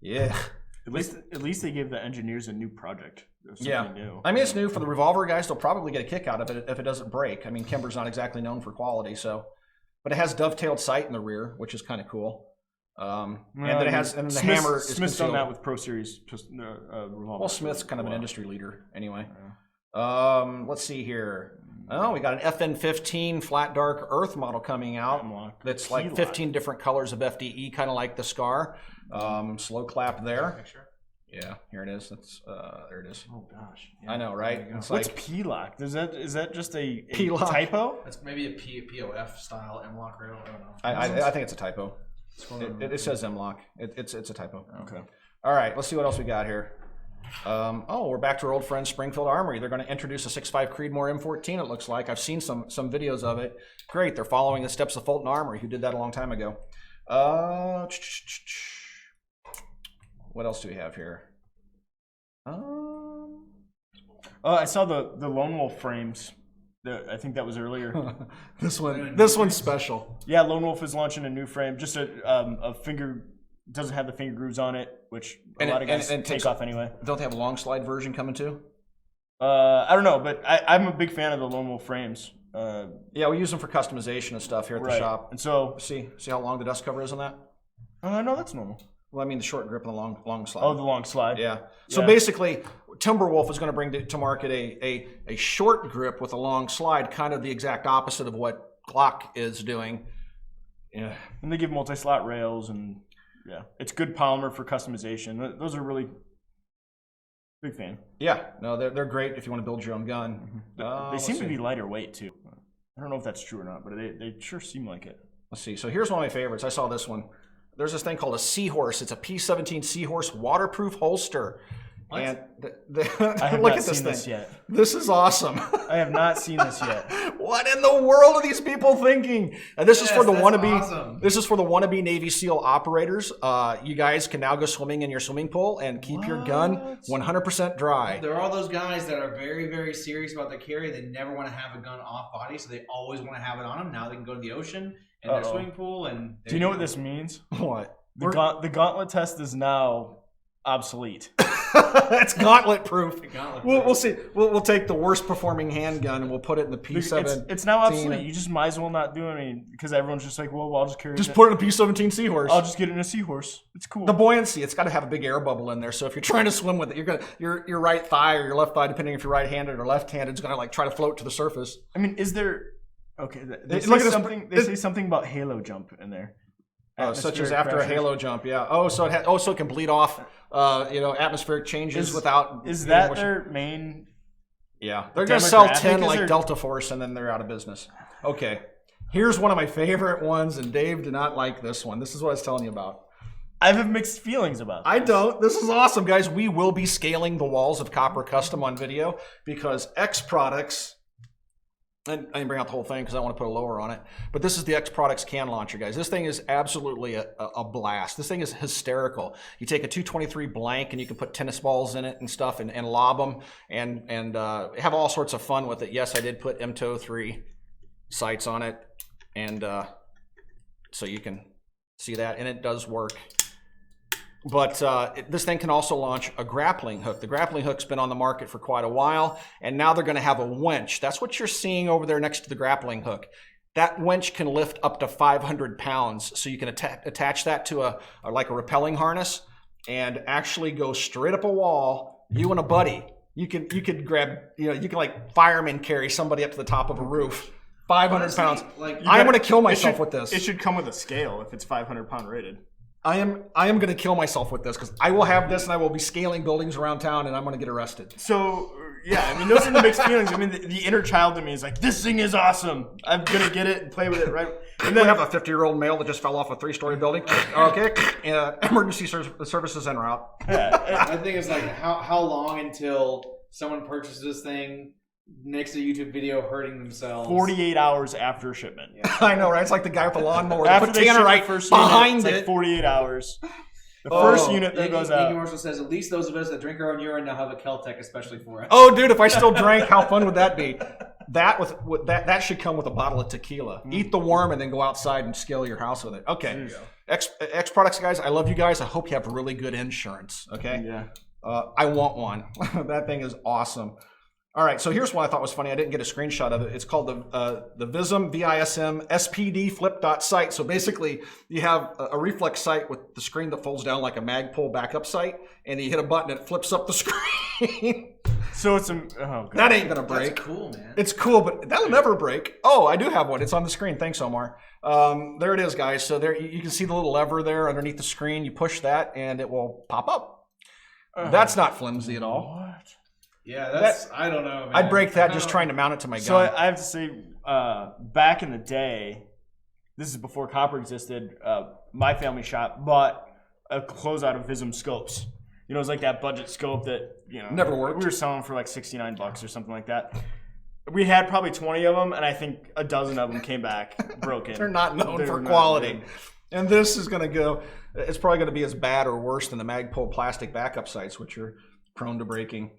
yeah. At least they gave the engineers a new project. Yeah. Something new. I mean, it's new for the revolver guys. They'll probably get a kick out of it if it doesn't break. I mean, Kimber's not exactly known for quality, so. But it has dovetailed sight in the rear, which is kind of cool. And then it has, and then the hammer is Smith's done concealed. that with Pro Series revolver. Well, Smith's kind of an Wow. industry leader anyway. Let's see here. Oh, we got an FN15 flat dark Earth model coming out. Hemlock. That's like Keylock. 15 different colors of FDE, kind of like the Scar. Slow clap there. Picture. Yeah, here it is. That's there it is. Oh gosh. I know, right? It's What's like P-lock? Is that just a P-lock. typo? That's maybe a POF style M-lock rail. I don't know. I think it's a typo. It says M-lock. It's a typo. Okay. All right, let's see what else we got here. We're back to our old friend Springfield Armory. They're going to introduce a 6.5 Creedmoor M14, it looks like. I've seen some videos of it. Great, they're following the steps of Fulton Armory, who did that a long time ago. What else do we have here? I saw the Lone Wolf frames. I think that was earlier. This one's special. Yeah, Lone Wolf is launching a new frame. Just a finger, doesn't have the finger grooves on it, which a lot of guys take off anyway. Don't they have a long slide version coming too? I don't know, but I'm a big fan of the Lone Wolf frames. Yeah, we use them for customization and stuff here at the shop. And so, See how long the dust cover is on that? no, that's normal. Well, I mean the short grip and the long slide. Oh, the long slide. Yeah. So Yeah. basically, Timberwolf is going to bring to market a short grip with a long slide, kind of the exact opposite of what Glock is doing. Yeah. And they give multi-slot rails, and yeah, it's good polymer for customization. Those are really big fan. Yeah. No, they're great if you want to build your own gun. They Let's seem to see. be lighter weight too. I don't know if that's true or not, but they sure seem like it. Let's see. So here's one of my favorites. I saw this one. There's this thing called a Seahorse. It's a P17 Seahorse waterproof holster. What? And I have look not at this seen thing. this yet. This is awesome. I have not seen this yet. What in the world are these people thinking? And this is for the that's wannabe. awesome. This is for the wannabe Navy SEAL operators. You guys can now go swimming in your swimming pool and keep your gun 100% dry. There are all those guys that are very, very serious about their carry. They never want to have a gun off body, so they always want to have it on them. Now they can go to the ocean and their swimming pool. And Do you know what this means? What? The gauntlet test is now obsolete. It's gauntlet proof. Gauntlet We'll proof. see. We'll take the worst performing handgun and we'll put it in the P7. It's now obsolete. You just might as well not do anything because everyone's just like, well, I'll just carry Just it. put it in a P17 Seahorse. I'll just get it in a Seahorse. It's cool. The buoyancy, it's got to have a big air bubble in there. So if you're trying to swim with it, your right thigh or your left thigh, depending if you're right-handed or left-handed, is going to like try to float to the surface. I mean, is there? Okay, they Look at this- They say something about halo jump in there. Oh, such as Atmospheric after a pressures. halo jump, yeah. So it can bleed off. Atmospheric changes without. Is that their main? Yeah, they're going to sell demographic? 10 Is like there- Delta Force, and then they're out of business. Okay, here's one of my favorite ones, and Dave did not like this one. This is what I was telling you about. I have mixed feelings about this. I don't. This is awesome, guys. We will be scaling the walls of Copper Custom on video because X Products. And I didn't bring out the whole thing because I want to put a lower on it. But this is the X Products can launcher, guys. This thing is absolutely a blast. This thing is hysterical. You take a 223 blank and you can put tennis balls in it and stuff and lob them and have all sorts of fun with it. Yes, I did put M203 sights on it. And so you can see that. And it does work. But this thing can also launch a grappling hook. The grappling hook's been on the market for quite a while, and now they're going to have a winch. That's what you're seeing over there next to the grappling hook. That winch can lift up to 500 pounds, so you can attach that to like a rappelling harness and actually go straight up a wall. You and a buddy, you could grab, you can like fireman carry somebody up to the top of a roof. 500 pounds. Like I'm going to kill myself with this. It should come with a scale if it's 500-pound rated. I am going to kill myself with this because I will have this and I will be scaling buildings around town and I'm going to get arrested. So, yeah, I mean, those are the mixed feelings. I mean, the inner child in me is like, this thing is awesome. I'm going to get it and play with it, right? And then have a 50-year-old male that just fell off a 3-story building. Okay, emergency services en route. I think it's like how long until someone purchases this thing, makes a YouTube video hurting themselves. 48 hours after shipment. Yeah. I know, right? It's like the guy with the lawnmower. They After put they ship tannerite the first behind unit, it. it's like 48 hours. The first unit that goes Iggy out. Marshall says, at least those of us that drink our own urine now have a Kel-Tec especially for us. Oh, dude, if I still drank, how fun would that be? That should come with a bottle of tequila. Eat the worm and then go outside and scale your house with it. Okay. X Products, guys, I love you guys. I hope you have really good insurance. Okay? Yeah. I want one. That thing is awesome. All right, so here's one I thought was funny. I didn't get a screenshot of it. It's called the Vism VISM SPD flip dot sight. So basically, you have a reflex sight with the screen that folds down like a Magpul backup sight, and you hit a button and it flips up the screen. So it's oh god. That ain't gonna break. That's cool, man. It's cool, but that'll never break. Oh, I do have one. It's on the screen. Thanks, Omar. There it is, guys. So there you can see the little lever there underneath the screen. You push that, and it will pop up. That's not flimsy at all. What? Yeah, that's I don't know, man. I'd break that just trying to mount it to my gun. So I have to say, back in the day, this is before copper existed. My family shop bought a closeout of Vism scopes. You know, it was like that budget scope that Never worked. We were selling for like $69 or something like that. We had probably 20 of them, and I think a dozen of them came back broken. They're not known They for were not quality. good. And this is going to go, it's probably going to be as bad or worse than the Magpul plastic backup sights, which are prone to breaking.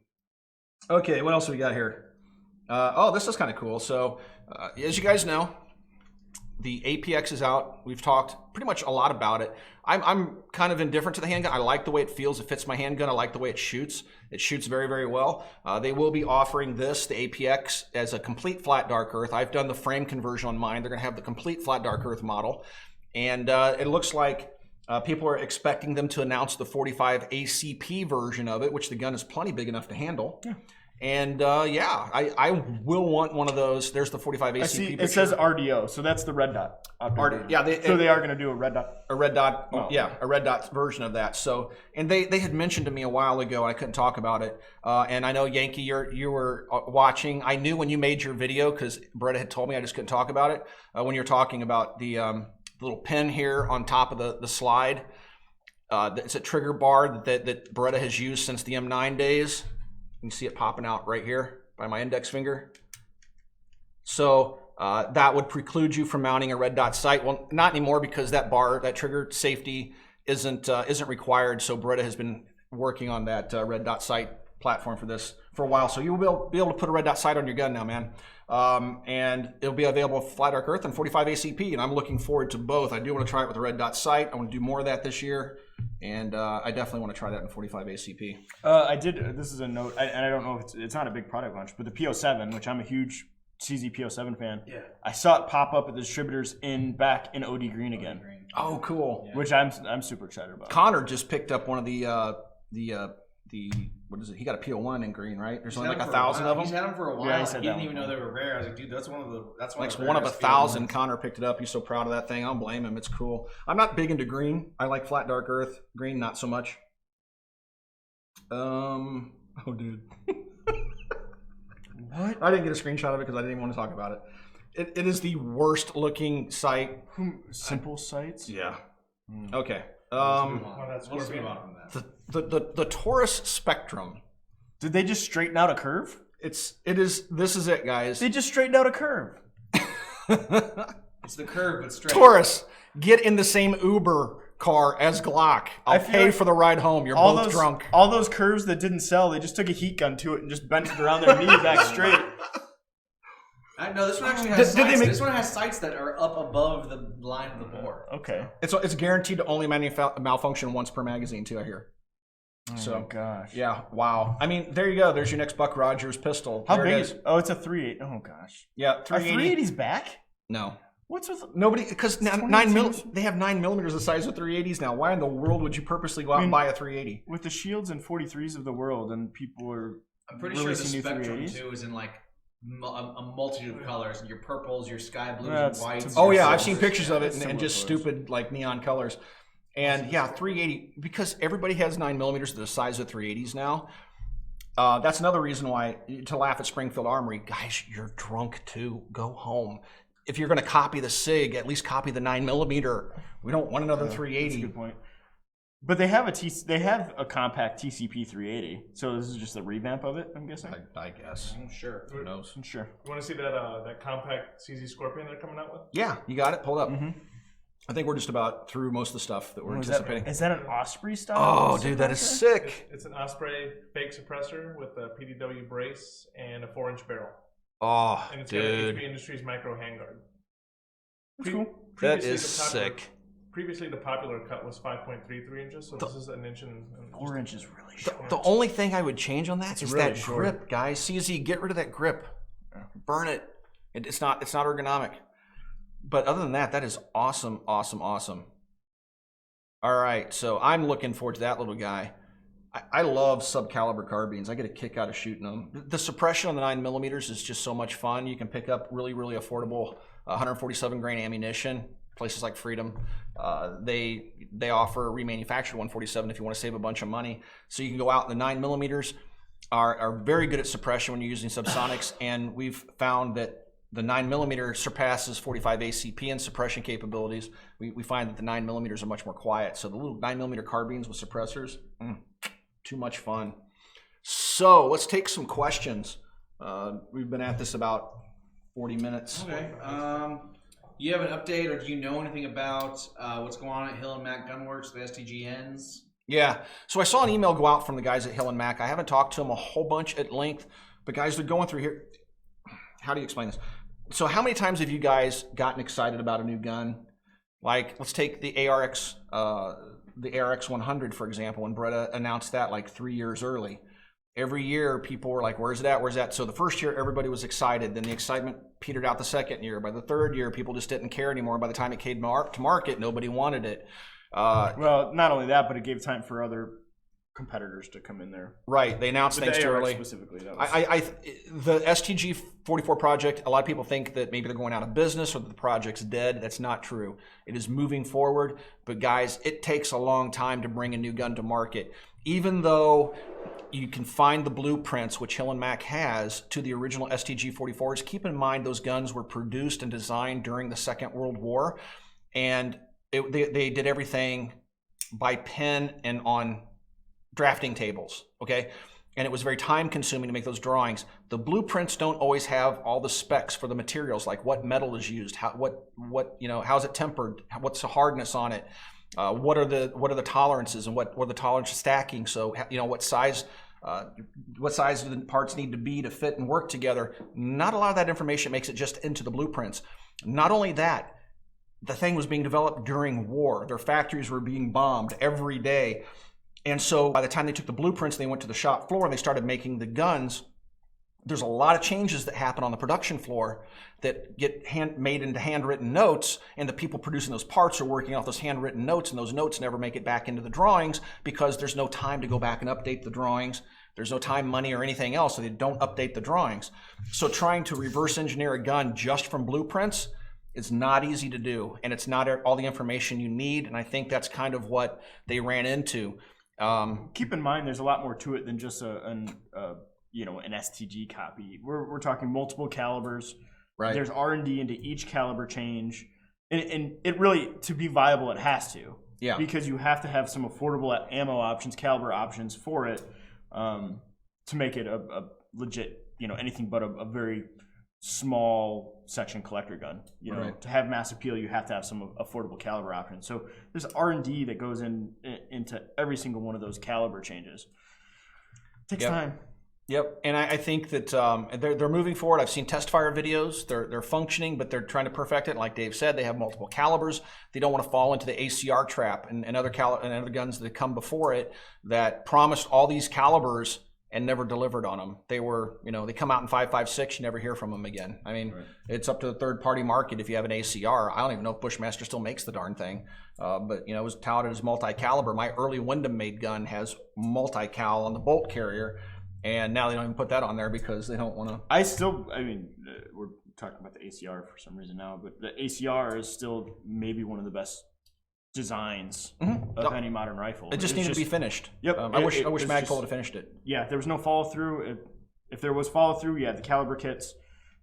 Okay, what else have we got here? This is kind of cool. So, as you guys know, the APX is out. We've talked pretty much a lot about it. I'm kind of indifferent to the handgun. I like the way it feels. It fits my handgun. I like the way it shoots. It shoots very, very well. They will be offering this, the APX, as a complete flat dark earth. I've done the frame conversion on mine. They're going to have the complete flat dark earth model. And it looks like people are expecting them to announce the 45 ACP version of it, which the gun is plenty big enough to handle. Yeah. And yeah, I will want one of those. There's the 45 ACP I see. picture. It says RDO, so that's the red dot. Yeah, so they are going to do a red dot. a red dot. Oh. Yeah, a red dot version of that. So, and they had mentioned to me a while ago. I couldn't talk about it. And I know Yankee, you were watching. I knew when you made your video because Beretta had told me. I just couldn't talk about it when you're talking about the little pin here on top of the slide. It's a trigger bar that Beretta has used since the M9 days. You can see it popping out right here by my index finger. So that would preclude you from mounting a red dot sight. Well, not anymore because that bar, that trigger safety isn't required. So Beretta has been working on that red dot sight platform for this for a while. So you will be able to put a red dot sight on your gun now, man. And it'll be available for Fly Dark Earth and 45 ACP. And I'm looking forward to both. I do want to try it with a red dot sight. I want to do more of that this year. And I definitely want to try that in 45 ACP. I did. This is a note, and I don't know if it's not a big product launch, but the PO7, which I'm a huge CZ PO7 fan. Yeah. I saw it pop up at the distributors back in OD Green again. Oh, cool. Yeah. Which I'm super excited about. Connor just picked up one of the what is it? He got a PO1 in green, right? There's only like 1,000 of them. He's had them for a while. Yeah, he didn't even know they were rare. I was like, dude, that's one of one of 1,000. Connor picked it up. He's so proud of that thing. I don't blame him. It's cool. I'm not big into green. I like flat dark earth. Green, not so much. Oh, dude. What? I didn't get a screenshot of it because I didn't even want to talk about it. It is the worst looking sight. Simple sights? Yeah. Okay. Let's move on from that. The Taurus Spectrum. Did they just straighten out a curve? This is it, guys. They just straightened out a curve. It's the curve, but straight. Taurus, get in the same Uber car as Glock. I'll pay like for the ride home. You're both drunk. All those curves that didn't sell, they just took a heat gun to it and just bent it around their knee back straight. No, this one actually has sights. This one has sights that are up above the line of the bore. Okay. It's guaranteed to only malfunction once per magazine, too, I hear. Oh, gosh. Yeah, wow. I mean, there you go. There's your next Buck Rogers pistol. How big is it? Oh, it's a 3.8. Oh, gosh. Yeah, 380. 380's back? No. What's with nobody? Because they have 9 millimeters the size of 380s now. Why in the world would you purposely go out and buy a 380? With the Shields and 43s of the world, and people are. I'm pretty sure the Spectrum too is in like a multitude of colors. Your purples, your sky blues, and whites. Oh yeah, I've seen pictures of it and just stupid like neon colors. And yeah, 380 because everybody has 9 millimeters the size of 380s now. That's another reason why to laugh at Springfield Armory, guys. You're drunk too. Go home. If you're going to copy the SIG, at least copy the 9 millimeter. We don't want another 380. That's a good point. But they have a compact TCP 380. So this is just a revamp of it, I'm guessing. I guess. I'm sure. Who knows? I'm sure. You want to see that compact CZ Scorpion they're coming out with? Yeah, you got it. Pull it up. Mm-hmm. I think we're just about through most of the stuff that we're anticipating. Is that an Osprey style? Oh, dude, that is sick. It's an Osprey fake suppressor with a PDW brace and a 4-inch barrel. Oh, and it's dude. got an HP Industries micro handguard. That's cool. That is sick. Previously, the popular cut was 5.33 inches, so this is an inch and 4 inches really short. The only thing I would change on that is really that short grip, guys. CZ, get rid of that grip. Burn it. It's not ergonomic. But other than that, that is awesome, awesome, awesome. All right, so I'm looking forward to that little guy. I love subcaliber carbines. I get a kick out of shooting them. The suppression on the 9 millimeters is just so much fun. You can pick up really, really affordable 147 grain ammunition. Places like Freedom, they offer remanufactured 147 if you want to save a bunch of money. So you can go out. The 9 millimeters are very good at suppression when you're using subsonics, and we've found that the 9 millimeter surpasses 45 ACP in suppression capabilities. We find that the 9 millimeters are much more quiet. So the little 9 millimeter carbines with suppressors, too much fun. So let's take some questions. We've been at this about 40 minutes. Okay. You have an update, or do you know anything about what's going on at Hill and Mac Gunworks, the STGNs? Yeah. So I saw an email go out from the guys at Hill and Mac. I haven't talked to them a whole bunch at length, but guys, they're going through here. How do you explain this? So how many times have you guys gotten excited about a new gun? Like, let's take the ARX 100, for example, when Beretta announced that like 3 years early. Every year, people were like, where's it at? Where's that? So the first year, everybody was excited. Then the excitement petered out the second year. By the third year, people just didn't care anymore. By the time it came to market, nobody wanted it. Well, not only that, but it gave time for other competitors to come in there. Right. They announced With things the too ARX early. specifically. That was, The STG 44 project, a lot of people think that maybe they're going out of business or that the project's dead. That's not true. It is moving forward. But guys, it takes a long time to bring a new gun to market. Even though you can find the blueprints, which Hill and Mac has, to the original STG 44s, keep in mind those guns were produced and designed during the Second World War. And they did everything by pen and on drafting tables, okay? And it was very time consuming to make those drawings. The blueprints don't always have all the specs for the materials, like what metal is used, how's it tempered, what's the hardness on it, what are the tolerances, and what are the tolerance stacking. So what size do the parts need to be to fit and work together. Not a lot of that information makes it just into the blueprints. Not only that, the thing was being developed during war. Their factories were being bombed every day. And so by the time they took the blueprints, they went to the shop floor and they started making the guns. There's a lot of changes that happen on the production floor that get made into handwritten notes, and the people producing those parts are working off those handwritten notes, and those notes never make it back into the drawings because there's no time to go back and update the drawings. There's no time, money, or anything else, so they don't update the drawings. So trying to reverse engineer a gun just from blueprints is not easy to do, and it's not all the information you need, and I think that's kind of what they ran into. keep in mind, there's a lot more to it than just an STG copy. We're talking multiple calibers. Right. There's R&D into each caliber change, and it really, to be viable, it has to. Yeah. Because you have to have some affordable ammo options, caliber options for it, to make it a legit, anything but a very small section collector gun. Right. To have mass appeal, you have to have some affordable caliber options. So there's R&D that goes into every single one of those caliber changes. It takes time. Yep, and I think that they're moving forward. I've seen test fire videos. They're functioning, but they're trying to perfect it. Like Dave said, they have multiple calibers. They don't want to fall into the ACR trap and other guns that come before it that promised all these calibers and never delivered on them. They were, they come out in 5.56, you never hear from them again. I mean, It's up to the third-party market if you have an ACR. I don't even know if Bushmaster still makes the darn thing, but it was touted as multi-caliber. My early Wyndham-made gun has multi-cal on the bolt carrier. And now they don't even put that on there because they don't want to. We're talking about the ACR for some reason now, but the ACR is still maybe one of the best designs of any modern rifle. It just needed to be finished. Yep. I wish Magpul would have finished it. Yeah, there was no follow through. If there was follow through, you had the caliber kits,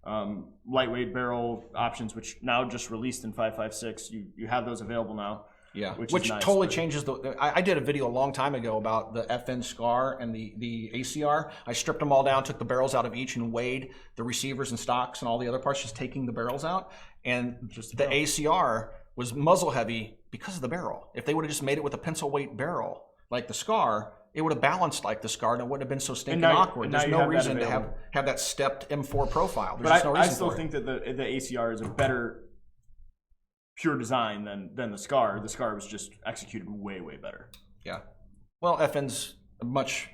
lightweight barrel options, which now just released in 5.56. You have those available now. Yeah, which is nice, totally changes the. I did a video a long time ago about the FN SCAR and the ACR. I stripped them all down, took the barrels out of each, and weighed the receivers and stocks and all the other parts, just taking the barrels out. And the ACR was muzzle heavy because of the barrel. If they would have just made it with a pencil weight barrel like the SCAR, it would have balanced like the SCAR and it wouldn't have been so stinking awkward. There's no reason to have that stepped M4 profile. There's just no reason I still think that the ACR is a better pure design than the SCAR. The SCAR was just executed way, way better. Yeah. Well, FN's much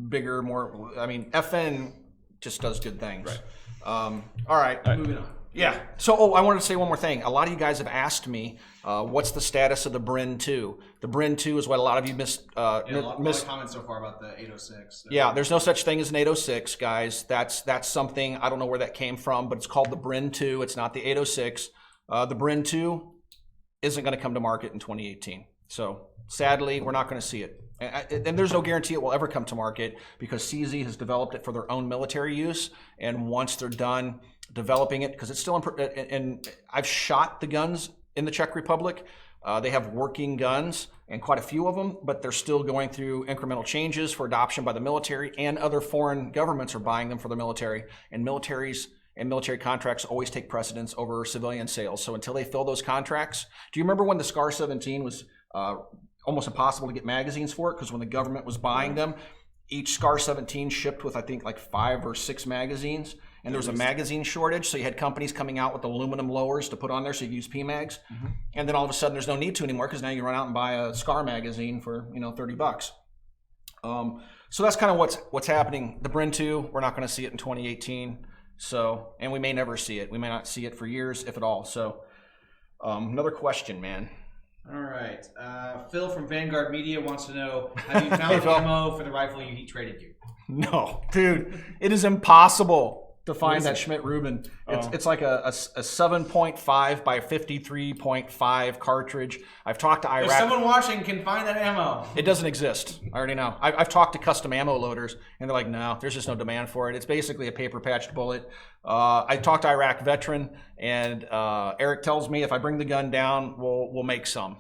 bigger, more. I mean, FN just does good things. Right. All right. Moving on. Yeah. So, I wanted to say one more thing. A lot of you guys have asked me, what's the status of the Bryn 2? The Bryn 2 is what a lot of you missed. A lot of comments so far about the 806. So. Yeah, there's no such thing as an 806, guys. That's something, I don't know where that came from, but it's called the Bryn 2. It's not the 806. The Bryn 2 isn't going to come to market in 2018. So sadly, we're not going to see it. And there's no guarantee it will ever come to market because CZ has developed it for their own military use. And once they're done developing it, because it's still and I've shot the guns in the Czech Republic. They have working guns and quite a few of them, but they're still going through incremental changes for adoption by the military, and other foreign governments are buying them for the military. And military contracts always take precedence over civilian sales. So until they fill those contracts, do you remember when the SCAR 17 was almost impossible to get magazines for it? Because when the government was buying them, each SCAR 17 shipped with, I think, like 5 or 6 magazines. And there was a magazine shortage. So you had companies coming out with aluminum lowers to put on there so you could use PMags. And then all of a sudden there's no need to anymore because now you run out and buy a SCAR magazine for, $30. So that's kind of what's happening. The Bryn 2, we're not going to see it in 2018. So, and we may never see it. We may not see it for years, if at all. So, another question, man. All right. Phil from Vanguard Media wants to know: have you found Hey, Phil. ammo for the rifle he traded you? No, dude, it is impossible to find that Schmidt-Rubin. It's like a 7.5 by 53.5 cartridge. I've talked to If Iraq. someone watching can find that ammo, It doesn't exist. I already know. I've talked to custom ammo loaders, and they're like, no, there's just no demand for it. It's basically a paper patched bullet. I talked to Iraq veteran, and Eric tells me if I bring the gun down, we'll make some.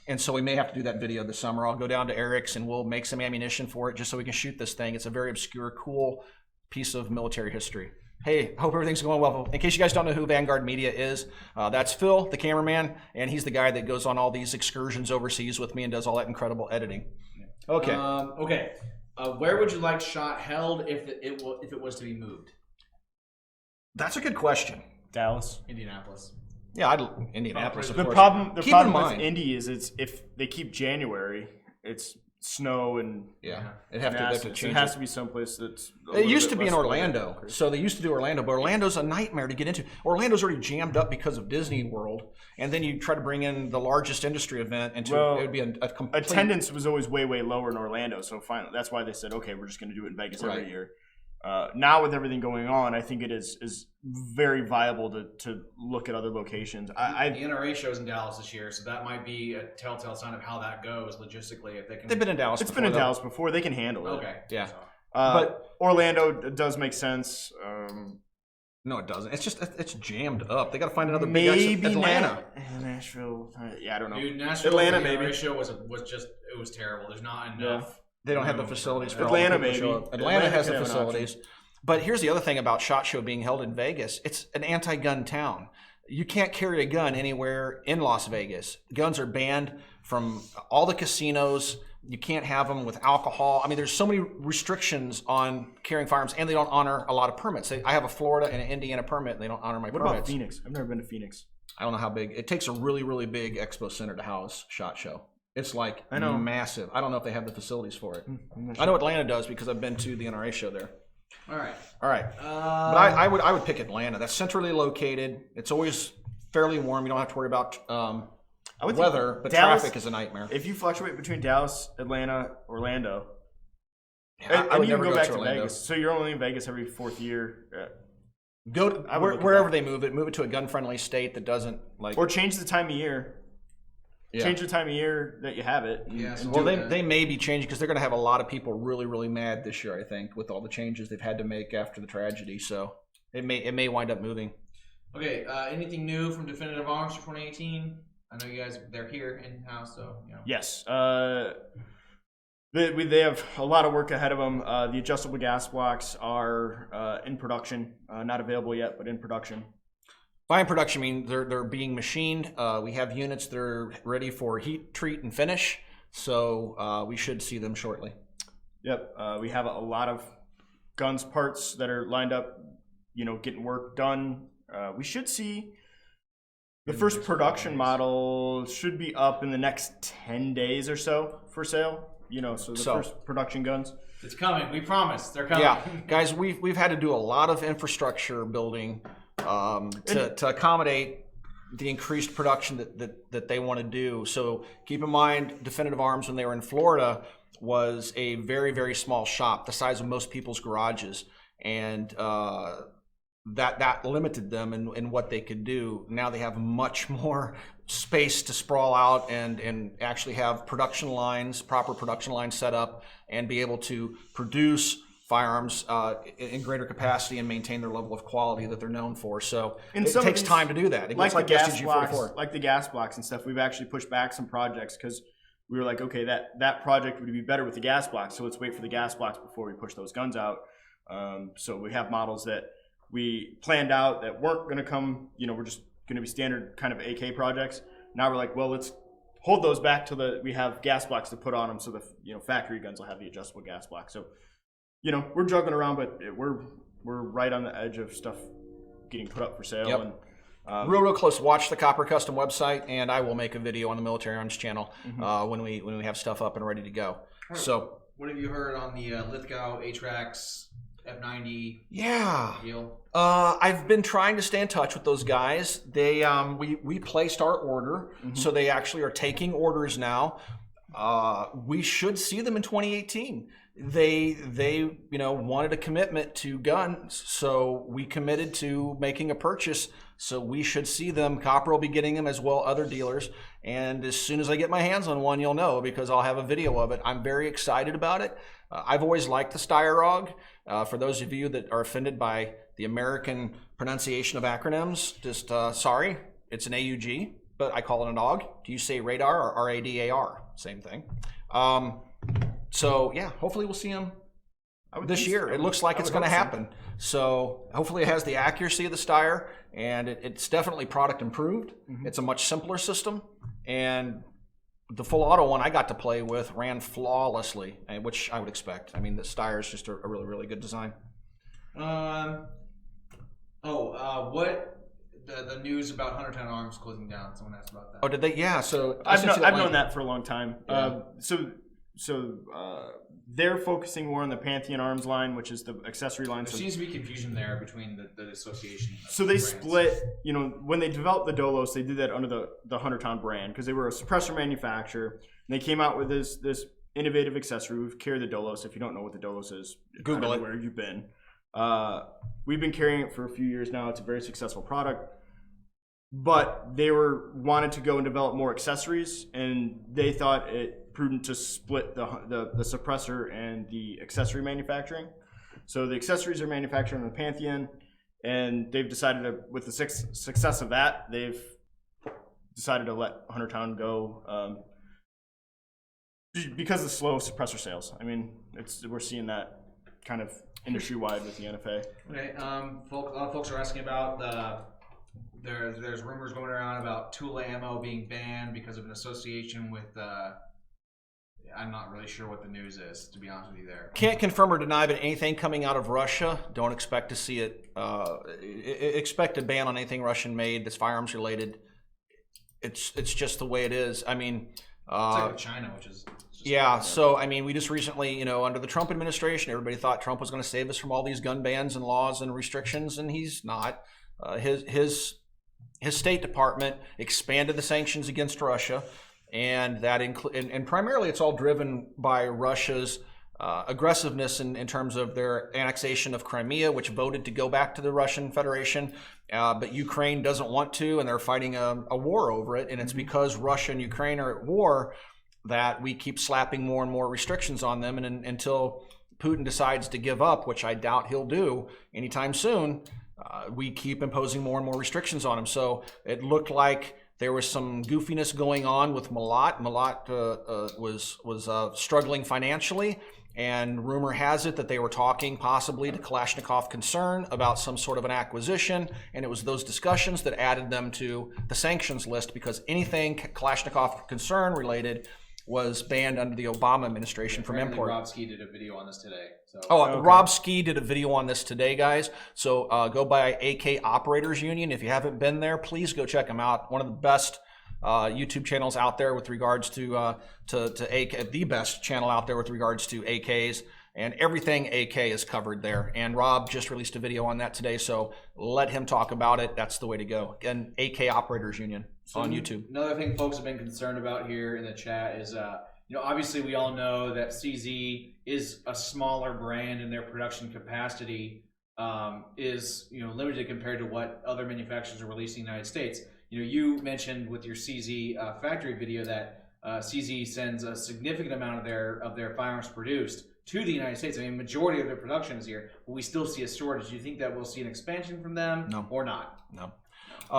And so we may have to do that video this summer. I'll go down to Eric's, and we'll make some ammunition for it just so we can shoot this thing. It's a very obscure, cool piece of military history. Hey, hope everything's going well. In case you guys don't know who Vanguard Media is, that's Phil, the cameraman, and he's the guy that goes on all these excursions overseas with me and does all that incredible editing. Okay. Okay. Where would you like shot held if it was to be moved? That's a good question. Dallas. Indianapolis. Yeah, Indianapolis, of The course. problem Keep in with mind- Indy is if they keep January, it's snow and Yeah, it'd have to, they'd have to nasty. So change it has to be someplace that's. It used to be in Orlando, so they used to do Orlando, but Orlando's a nightmare to get into. Orlando's already jammed up because of Disney World, and then you try to bring in the largest industry event, and it would be a complete... Attendance was always way lower in Orlando, so finally that's why they said, okay, we're just going to do it in Vegas every Right. year. Now with everything going on, I think it is very viable to look at other locations. The NRA show's in Dallas this year, so that might be a telltale sign of how that goes logistically. If they can, They've been in Dallas It's before, been in though. Dallas before; they can handle it. Okay. Yeah. So, But Orlando does make sense. No, it doesn't. It's jammed up. They got to find another big Maybe exit. Atlanta. Nashville. Yeah, I don't know. dude, Nashville, Atlanta, the NRA maybe. show was just it was terrible. There's not enough. They don't have the facilities for Atlanta, all the people to show maybe. up. Atlanta has could the have an facilities. But here's the other thing about SHOT Show being held in Vegas. It's an anti-gun town. You can't carry a gun anywhere in Las Vegas. Guns are banned from all the casinos. You can't have them with alcohol. I mean, there's so many restrictions on carrying firearms, and they don't honor a lot of permits. I have a Florida and an Indiana permit, and they don't honor my What permits. about Phoenix? I've never been to Phoenix. I don't know how big. It takes a really, really big expo center to house SHOT Show. It's like I know. massive. I don't know if they have the facilities for it. I know Atlanta does because I've been to the NRA show there. All right. All right, but I would pick Atlanta. That's centrally located. It's always fairly warm. You don't have to worry about would think weather, but Dallas- traffic is a nightmare. If you fluctuate between Dallas, Atlanta, Orlando, I and would you never can go go back to to Orlando. Vegas. So you're only in Vegas every fourth year, Go to I would look at wherever that. they move it to a gun-friendly state that doesn't like. or change the time of year. Yeah. Change the time of year that you have it. Yeah, so Well, do they may be changing because they're going to have a lot of people really, really mad this year. I think with all the changes they've had to make after the tragedy, so it may wind up moving. Okay. Anything new from Definitive Arms for 2018? I know you guys they're here in house, so you know. Yes. They have a lot of work ahead of them. The adjustable gas blocks are in production, not available yet, but in production. By in production, I mean they're being machined. We have units that are ready for heat, treat, and finish, so we should see them shortly. Yep. We have a lot of guns parts that are lined up, getting work done. We should see the first production model should be up in the next 10 days or so for sale. So the first production guns. It's coming. We promise. They're coming. Yeah, guys, we've had to do a lot of infrastructure building to accommodate the increased production that they want to do. So keep in mind, Definitive Arms, when they were in Florida, was a very, very small shop, the size of most people's garages, and that limited them in what they could do. Now they have much more space to sprawl out and actually have production lines, proper production lines set up, and be able to produce firearms in greater capacity and maintain their level of quality that they're known for. So it some of takes these- time to do that. It Like gets the gas STG blocks, 44. like the gas blocks and stuff, we've actually pushed back some projects because we were like, okay, that project would be better with the gas blocks, so let's wait for the gas blocks before we push those guns out. So we have models that we planned out that weren't going to come, we're just going to be standard kind of AK projects. Now we're like, well, let's hold those back till we have gas blocks to put on them, so the factory guns will have the adjustable gas block. So we're juggling around, but we're right on the edge of stuff getting put up for sale. Yep. And real close. Watch the Copper Custom website, and I will make a video on the Military Arms channel when we have stuff up and ready to go. So What have you heard on the Lithgow, Atrax, F90 Yeah. deal? I've been trying to stay in touch with those guys. They we placed our order, so they actually are taking orders now. We should see them in 2018. They wanted a commitment to guns, so we committed to making a purchase. So we should see them. Copper will be getting them as well, other dealers. And as soon as I get my hands on one, you'll know because I'll have a video of it. I'm very excited about it. I've always liked the Steyerog. For those of you that are offended by the American pronunciation of acronyms, just sorry, it's an AUG, but I call it an AUG. Do you say radar or RADAR? Same thing. So yeah, hopefully we'll see them this year. It looks like it's going to happen. So hopefully it has the accuracy of the Steyr, and it's definitely product improved. It's a much simpler system, and the full auto one I got to play with ran flawlessly, which I would expect. I mean, the Steyr is just a really, really good design. What the news about 100 Arms closing down? Someone asked about that. Oh, did they? Yeah. So I've known that for a long time. Yeah. So they're focusing more on the Pantheon Arms line, which is the accessory line. There seems to be confusion there between the association. So they brands. split, when they developed the Dolos, they did that under the 100 brand because they were a suppressor manufacturer. And they came out with this innovative accessory. We've carried the Dolos. If you don't know what the Dolos is, Google it. Where you've been. We've been carrying it for a few years now. It's a very successful product. But they wanted to go and develop more accessories, and they thought it prudent to split the suppressor and the accessory manufacturing. So the accessories are manufactured on the Pantheon, and they've decided with the success of that, they've decided to let 100 go because of slow suppressor sales. I mean, we're seeing that kind of industry-wide with the NFA. Okay, a lot of folks are asking about there's rumors going around about Tula ammo being banned because of an association with I'm not really sure what the news is, to be honest with you there. Can't confirm or deny, but anything coming out of Russia, don't expect to see it. Expect a ban on anything Russian-made that's firearms related. It's just the way it is. I mean, it's like with China, which is yeah. So I mean, we just recently, under the Trump administration, everybody thought Trump was going to save us from all these gun bans and laws and restrictions, and he's not. His State Department expanded the sanctions against Russia. And that and primarily it's all driven by Russia's aggressiveness in terms of their annexation of Crimea, which voted to go back to the Russian Federation, but Ukraine doesn't want to, and they're fighting a war over it. And it's because Russia and Ukraine are at war that we keep slapping more and more restrictions on them, and until Putin decides to give up, which I doubt he'll do anytime soon, we keep imposing more and more restrictions on him. So it looked like there was some goofiness going on with Malat. Malat was struggling financially, and rumor has it that they were talking possibly to Kalashnikov Concern about some sort of an acquisition, and it was those discussions that added them to the sanctions list because anything Kalashnikov Concern related was banned under the Obama administration from import. Rob Ski did a video on this today. So. Okay. Rob Ski did a video on this today, guys. So go by AK Operators Union. If you haven't been there, please go check them out. One of the best YouTube channels out there with regards to AK, the best channel out there with regards to AKs. And everything AK is covered there. And Rob just released a video on that today, so let him talk about it. That's the way to go. Again, AK Operators Union on YouTube. Another thing folks have been concerned about here in the chat is, obviously we all know that CZ is a smaller brand and their production capacity is, limited compared to what other manufacturers are releasing in the United States. You mentioned with your CZ factory video that CZ sends a significant amount of their firearms produced to the United States. I mean, majority of their production is here, but we still see a shortage. Do you think that we'll see an expansion from them or not? No.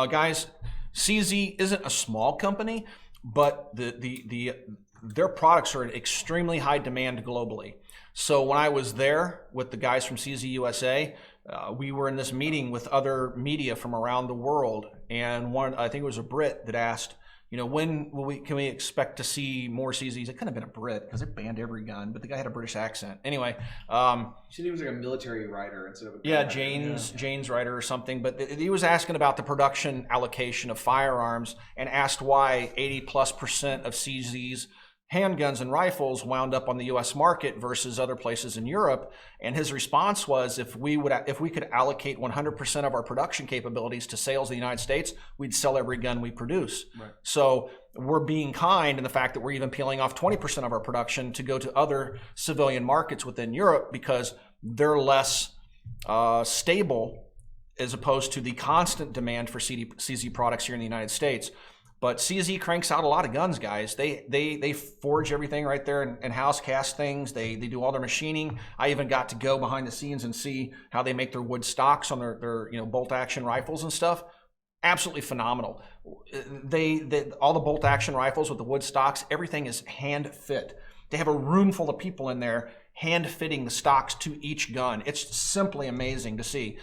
Guys, CZ isn't a small company, but their products are in extremely high demand globally. So when I was there with the guys from CZ USA, we were in this meeting with other media from around the world, and I think it was a Brit that asked, when can we expect to see more CZs? It couldn't have been a Brit because it banned every gun, but the guy had a British accent. Anyway, you said he was like a military writer instead of a Jane's writer or something. But he was asking about the production allocation of firearms and asked why 80+% of CZs handguns and rifles wound up on the U.S. market versus other places in Europe. And his response was, if we could allocate 100% of our production capabilities to sales in the United States, we'd sell every gun we produce. Right. So we're being kind in the fact that we're even peeling off 20% of our production to go to other civilian markets within Europe because they're less stable as opposed to the constant demand for CZ products here in the United States. But CZ cranks out a lot of guns, guys. They forge everything right there and house cast things. They do all their machining. I even got to go behind the scenes and see how they make their wood stocks on their bolt action rifles and stuff. Absolutely phenomenal. All the bolt action rifles with the wood stocks, everything is hand fit. They have a room full of people in there hand fitting the stocks to each gun. It's simply amazing to see.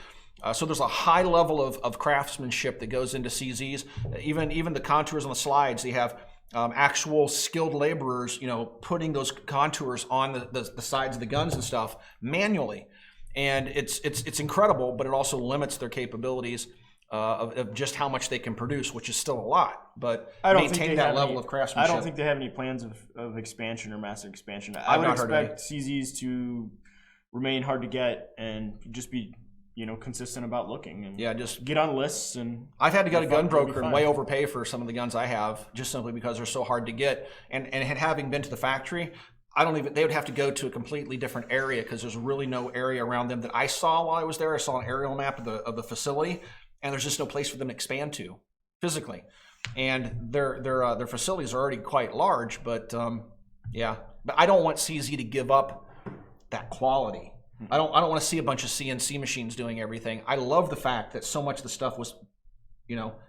So there's a high level of craftsmanship that goes into CZs. Even the contours on the slides, they have actual skilled laborers, putting those contours on the sides of the guns and stuff manually. And it's incredible, but it also limits their capabilities of just how much they can produce, which is still a lot. But maintain that level of craftsmanship. I don't think they have any plans of expansion or massive expansion. I would expect CZs to remain hard to get and just be consistent about looking and just get on lists. And I've had to go to gun broker and way overpay for some of the guns I have just simply because they're so hard to get. And having been to the factory, they would have to go to a completely different area because there's really no area around them that I saw while I was there. I saw an aerial map of the facility, and there's just no place for them to expand to physically. And their facilities are already quite large, but but I don't want CZ to give up that quality. I don't want to see a bunch of CNC machines doing everything. I love the fact that so much of the stuff was,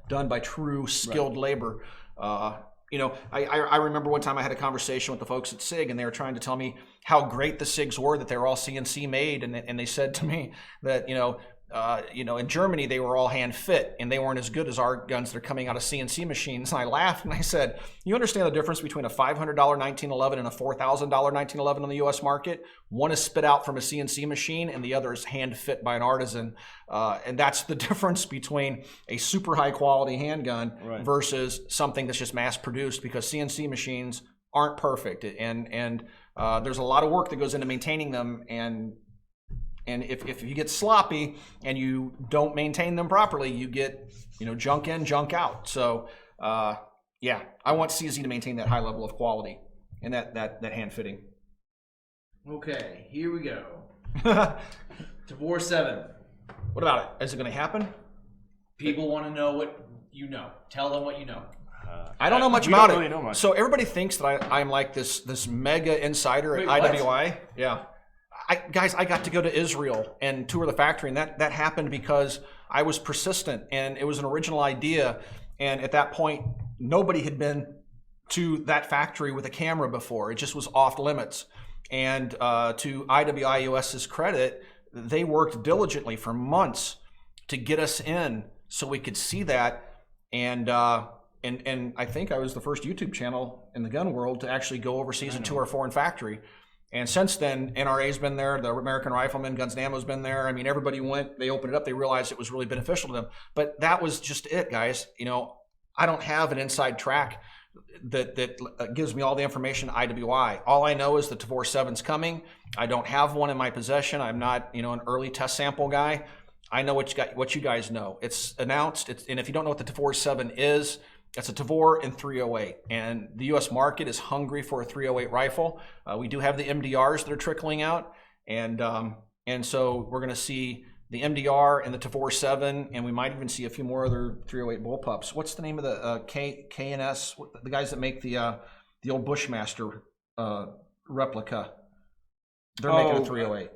done by true skilled labor. I remember one time I had a conversation with the folks at SIG, and they were trying to tell me how great the SIGs were, that they were all CNC made, and they said to me that in Germany they were all hand fit, and they weren't as good as our guns that are coming out of CNC machines. And I laughed and I said, "You understand the difference between a $500 1911 and a $4,000 1911 on the U.S. market? One is spit out from a CNC machine, and the other is hand fit by an artisan, and that's the difference between a super high quality handgun versus something that's just mass produced, because CNC machines aren't perfect, and there's a lot of work that goes into maintaining them, and if you get sloppy and you don't maintain them properly, you get junk in, junk out. So I want CZ to maintain that high level of quality and that hand fitting." Okay, here we go. Tavor 7. What about it? Is it going to happen? People want to know what you know. Tell them what you know. I don't know much about it. Really know much. So everybody thinks that I'm like this mega insider at IWI. Yeah. Guys, I got to go to Israel and tour the factory, and that happened because I was persistent, and it was an original idea. And at that point, nobody had been to that factory with a camera before. It just was off limits. And to IWI US's credit, they worked diligently for months to get us in so we could see that. And I think I was the first YouTube channel in the gun world to actually go overseas and tour a foreign factory. And since then, NRA's been there, the American Rifleman, Guns and Ammo's been there. I mean, everybody went, they opened it up, they realized it was really beneficial to them. But that was just it, guys. I don't have an inside track that gives me all the information IWI. All I know is the Tavor 7's coming. I don't have one in my possession. I'm not, an early test sample guy. I know what you guys know. It's announced, and if you don't know what the Tavor 7 is, it's a Tavor in 308, and the U.S. market is hungry for a 308 rifle. We do have the MDRs that are trickling out, and so we're going to see the MDR and the Tavor 7, and we might even see a few more other 308 bullpups. What's the name of the K&S? The guys that make the old Bushmaster replica. They're making a 308.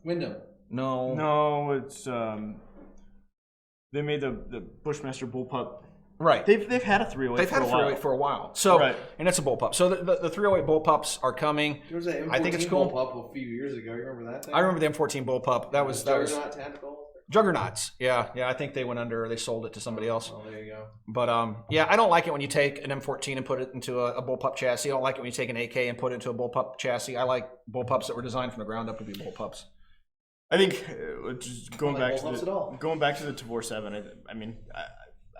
Wyndham. No, it's they made the Bushmaster bullpup. Right. They've had a 308 They've had a 308 for a while. So, and it's a bullpup. So the 308 bullpups are coming. There was an M14 I think it's cool. bullpup a few years ago. You remember that thing? I remember the M14 bullpup. That was Tactical? Juggernauts. Yeah. I think they went under. They sold it to somebody else. Oh, there you go. But I don't like it when you take an M14 and put it into a bullpup chassis. I don't like it when you take an AK and put it into a bullpup chassis. I like bullpups that were designed from the ground up to be bullpups. I think just going back to the Tavor 7.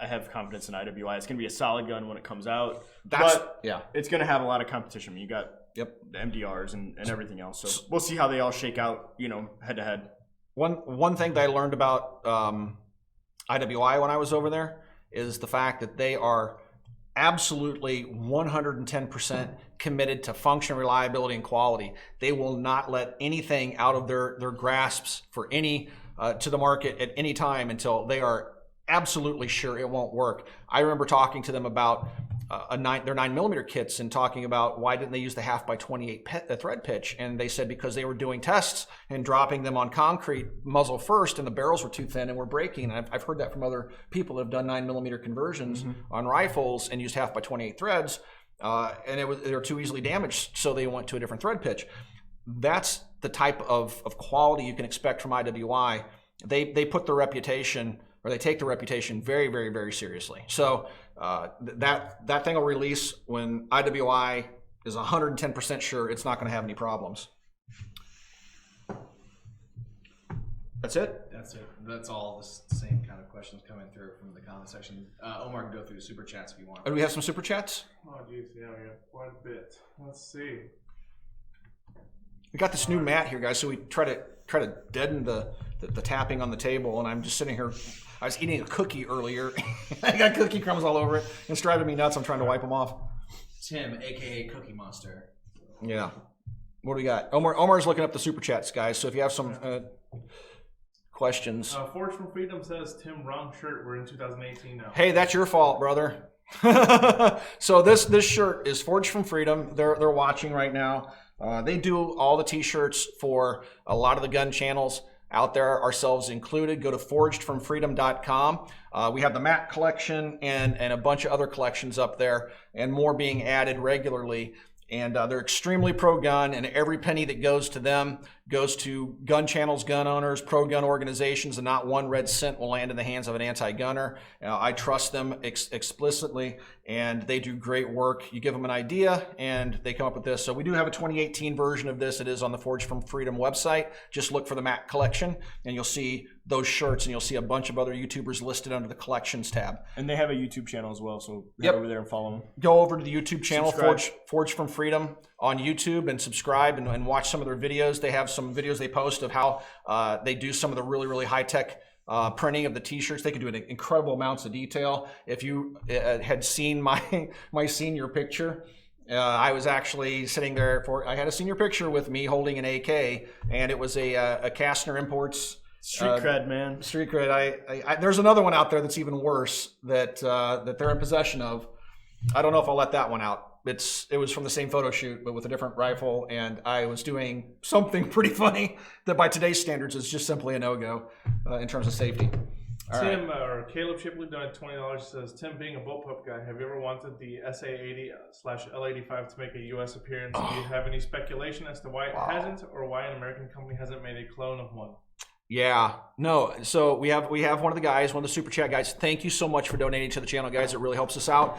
I have confidence in IWI. It's going to be a solid gun when it comes out. But it's going to have a lot of competition. I mean, you got the MDRs and everything else. So we'll see how they all shake out, head to head. One thing that I learned about IWI when I was over there is the fact that they are absolutely 110% committed to function, reliability, and quality. They will not let anything out of their grasps for any to the market at any time until they are absolutely sure it won't work. I remember talking to them about their 9mm kits and talking about why didn't they use the 1/2x28 thread pitch, and they said because they were doing tests and dropping them on concrete muzzle first, and the barrels were too thin and were breaking. And I've heard that from other people that have done 9mm conversions on rifles and used 1/2x28 threads, and they were too easily damaged, so they went to a different thread pitch. That's the type of quality you can expect from IWI. They put their reputation, or they take their reputation very, very, very seriously. So that thing will release when IWI is 110% sure it's not going to have any problems. That's it? That's it. That's all the same kind of questions coming through from the comment section. Omar can go through the super chats if you want. Do we have some super chats? Oh, geez, yeah, we have quite a bit. Let's see. We got this new mat here, guys, so we try to deaden the tapping on the table, and I'm just sitting here. I was eating a cookie earlier. I got cookie crumbs all over it. It's driving me nuts. I'm trying to wipe them off. Tim, aka Cookie Monster. Yeah. What do we got? Omar's looking up the super chats, guys. So if you have some questions. Forge from Freedom says, Tim, wrong shirt. We're in 2018 now. Hey, that's your fault, brother. So this shirt is Forged from Freedom. They're watching right now. They do all the t-shirts for a lot of the gun channels out there, ourselves included. Go to forgedfromfreedom.com. We have the mat collection and a bunch of other collections up there, and more being added regularly. And they're extremely pro-gun, and every penny that goes to them goes to gun channels, gun owners, pro-gun organizations, and not one red cent will land in the hands of an anti-gunner. I trust them explicitly, and they do great work. You give them an idea, and they come up with this. So we do have a 2018 version of this. It is on the Forged from Freedom website. Just look for the mat collection, and you'll see those shirts, and you'll see a bunch of other YouTubers listed under the collections tab. And they have a YouTube channel as well, so head over there and follow them. Go over to the YouTube channel, Forged from Freedom on YouTube, and subscribe and watch some of their videos. They have some videos they post of how they do some of the really, really high-tech printing of the t-shirts. They can do an incredible amounts of detail. If you had seen my senior picture, I was actually sitting there I had a senior picture with me holding an AK, and it was a Kastner Imports street cred, man. Street cred. I there's another one out there that's even worse that they're in possession of. I don't know if I'll let that one out. It was from the same photo shoot, but with a different rifle, and I was doing something pretty funny that by today's standards is just simply a no-go in terms of safety. Tim, or Caleb Shipley donated $20. Says, Tim, being a bullpup guy, have you ever wanted the SA80/L85 to make a U.S. appearance? Do you have any speculation as to why it hasn't, or why an American company hasn't made a clone of one? Yeah, no. So we have one of the guys, one of the super chat guys. Thank you so much for donating to the channel, guys. It really helps us out.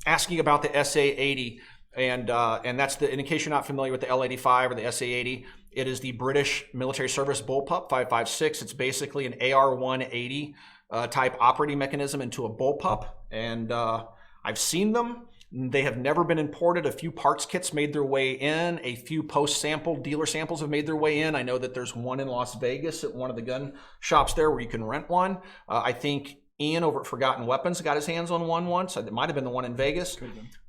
Asking about the SA80, and that's in case you're not familiar with the L85 or the SA80, it is the British military service bullpup 5.56. It's basically an AR-180 type operating mechanism into a bullpup, and I've seen them. They have never been imported. A few parts kits made their way in. A few post-sample dealer samples have made their way in. I know that there's one in Las Vegas at one of the gun shops there where you can rent one. I think Ian over at Forgotten Weapons got his hands on one once. It might have been the one in Vegas.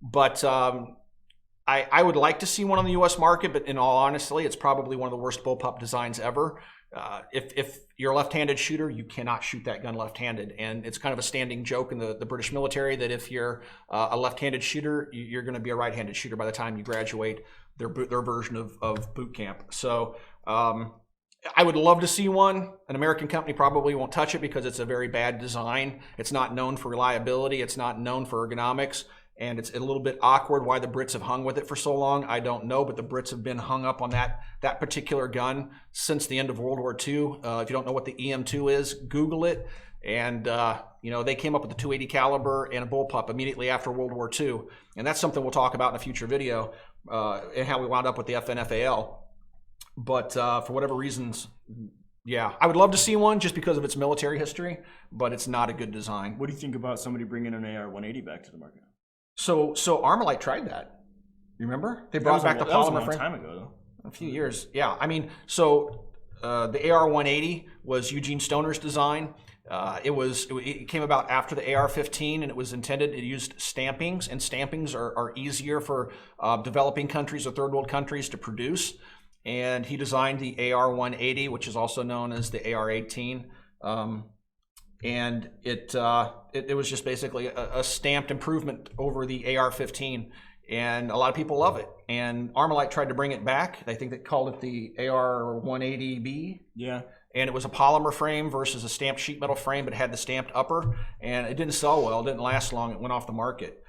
But I would like to see one on the U.S. market, but in all honesty, it's probably one of the worst bullpup designs ever. If you're a left-handed shooter, you cannot shoot that gun left-handed, and it's kind of a standing joke in the British military that if you're a left-handed shooter, you're going to be a right-handed shooter by the time you graduate their version of boot camp. So I would love to see one. An American company probably won't touch it because it's a very bad design. It's not known for reliability. It's not known for ergonomics. And it's a little bit awkward why the Brits have hung with it for so long. I don't know, but the Brits have been hung up on that particular gun since the end of World War II. If you don't know what the EM2 is, Google it. And they came up with the .280 caliber and a bullpup immediately after World War II. And that's something we'll talk about in a future video, and how we wound up with the FNFAL. But for whatever reasons, Yeah, I would love to see one just because of its military history, but it's not a good design. What do you think about somebody bringing an AR-180 back to the market? So Armalite tried that. You remember? They brought back the that was a polymer long frame time ago, though. a few years. Yeah, I mean, so the AR-180 was Eugene Stoner's design. It came about after the AR-15, and it was intended. It used stampings, and stampings are easier for developing countries or third world countries to produce. And he designed the AR-180, which is also known as the AR-18. And it was just basically a stamped improvement over the AR-15. And a lot of people love it. And Armalite tried to bring it back. I think they called it the AR-180B. Yeah. And it was a polymer frame versus a stamped sheet metal frame, but it had the stamped upper. And it didn't sell well. It didn't last long. It went off the market.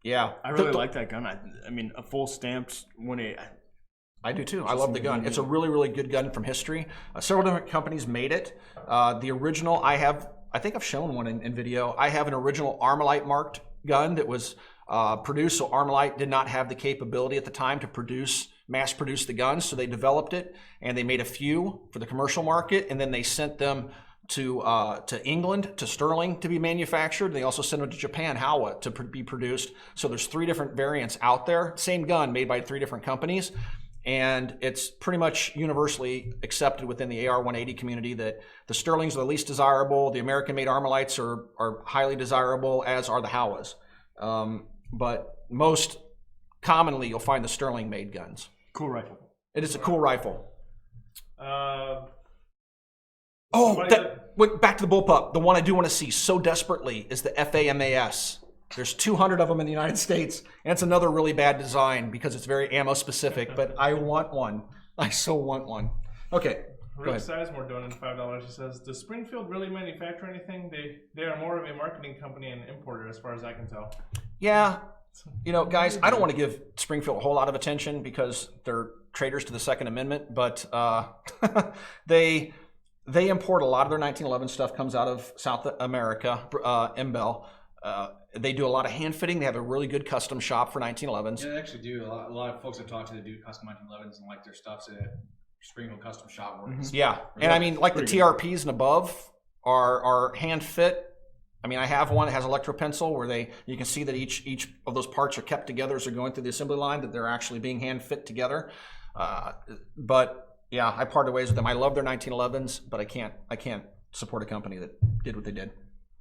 Yeah. I really like that gun. I mean, a full stamped 180. I do too. I love the gun. It's a really, really good gun from history. Several different companies made it. The original, I think I've shown one in video. I have an original Armalite marked gun that was produced. So Armalite did not have the capability at the time to mass produce the guns. So they developed it and they made a few for the commercial market, and then they sent them to England, to Sterling to be manufactured. They also sent them to Japan, Howa, to be produced. So there's 3 different variants out there. Same gun made by 3 different companies. And it's pretty much universally accepted within the AR-180 community that the Sterlings are the least desirable. The American-made Armalites are highly desirable, as are the Howas. But most commonly, you'll find the Sterling-made guns. Cool rifle. It is a cool rifle. Back to the bullpup. The one I do want to see so desperately is the FAMAS. There's 200 of them in the United States, and it's another really bad design because it's very ammo specific, but I want one. I so want one. Okay. Rick Sizemore donated $5. He says, does Springfield really manufacture anything? They are more of a marketing company and importer as far as I can tell. Yeah. You know, guys, I don't want to give Springfield a whole lot of attention because they're traitors to the Second Amendment, but they import a lot of their 1911 stuff, comes out of South America, Imbel. They do a lot of hand fitting. They have a really good custom shop for 1911s. Yeah, they actually do. A lot of folks I've talked to that do custom 1911s and like their stuff. So Springfield custom shop works. Yeah, and I mean, like the TRPs and above are hand fit. I mean, I have one that has electropencil where you can see that each of those parts are kept together as they're going through the assembly line, that they're actually being hand fit together. But yeah, I parted ways with them. I love their 1911s, but I can't support a company that did what they did.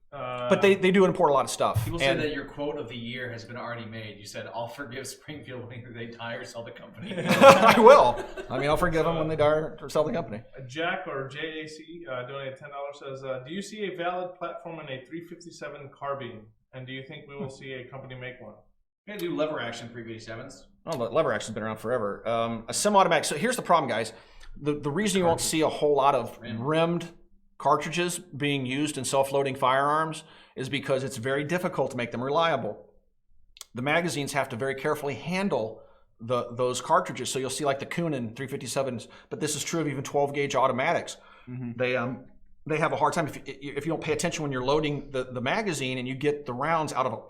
But they do import a lot of stuff. People say that your quote of the year has been already made. You said, I'll forgive Springfield when they die or sell the company. I will. I mean, I'll forgive them when they die or sell the company. Jack, or JAC, donated $10, says, do you see a valid platform in a 357 carbine? And do you think we will see a company make one? We're going to do lever action 357s. Oh, lever action's been around forever. A semi-automatic. So here's the problem, guys. The reason you won't see a whole lot of rimmed cartridges being used in self-loading firearms is because it's very difficult to make them reliable. The magazines have to very carefully handle those cartridges. So you'll see like the Kunin 357s, but this is true of even 12 gauge automatics. Mm-hmm. They have a hard time if you don't pay attention when you're loading the magazine and you get the rounds out of,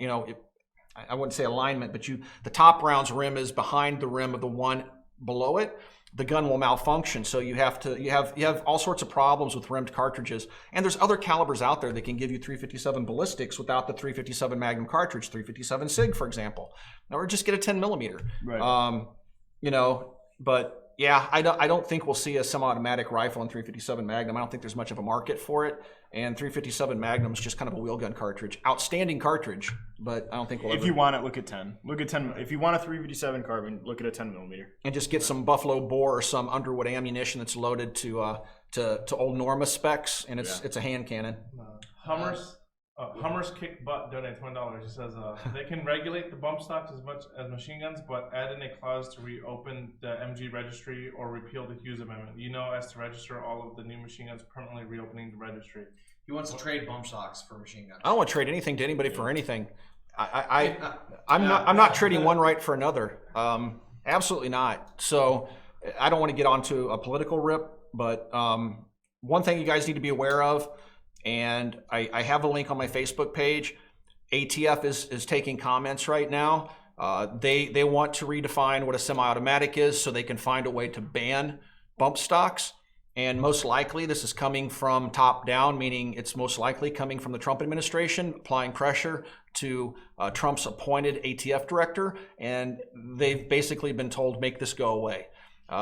I wouldn't say alignment, but the top round's rim is behind the rim of the one below it. The gun will malfunction, so you have all sorts of problems with rimmed cartridges. And there's other calibers out there that can give you 357 ballistics without the 357 Magnum cartridge, 357 SIG, for example, or just get a 10 millimeter. Right. But yeah, I don't think we'll see a semi-automatic rifle in 357 Magnum. I don't think there's much of a market for it. And 357 Magnum is just kind of a wheel gun cartridge. Outstanding cartridge, but I don't think we'll If you want it, look at 10. Look at 10. If you want a 357 carbine, look at a 10 millimeter. And just get some Buffalo Bore or some Underwood ammunition that's loaded to old Norma specs, and it's a hand cannon. Hummers Kick Butt donated $20. He says they can regulate the bump stocks as much as machine guns, but add in a clause to reopen the MG registry or repeal the Hughes Amendment. As to register all of the new machine guns permanently reopening the registry. He wants to trade bump stocks for machine guns. I don't want to trade anything to anybody for anything. I'm not trading one right for another. Absolutely not. So I don't want to get onto a political rip, but one thing you guys need to be aware of. And I have a link on my Facebook page. ATF is taking comments right now. They want to redefine what a semi-automatic is so they can find a way to ban bump stocks. And most likely this is coming from top down, meaning it's most likely coming from the Trump administration, applying pressure to Trump's appointed ATF director. And they've basically been told, make this go away.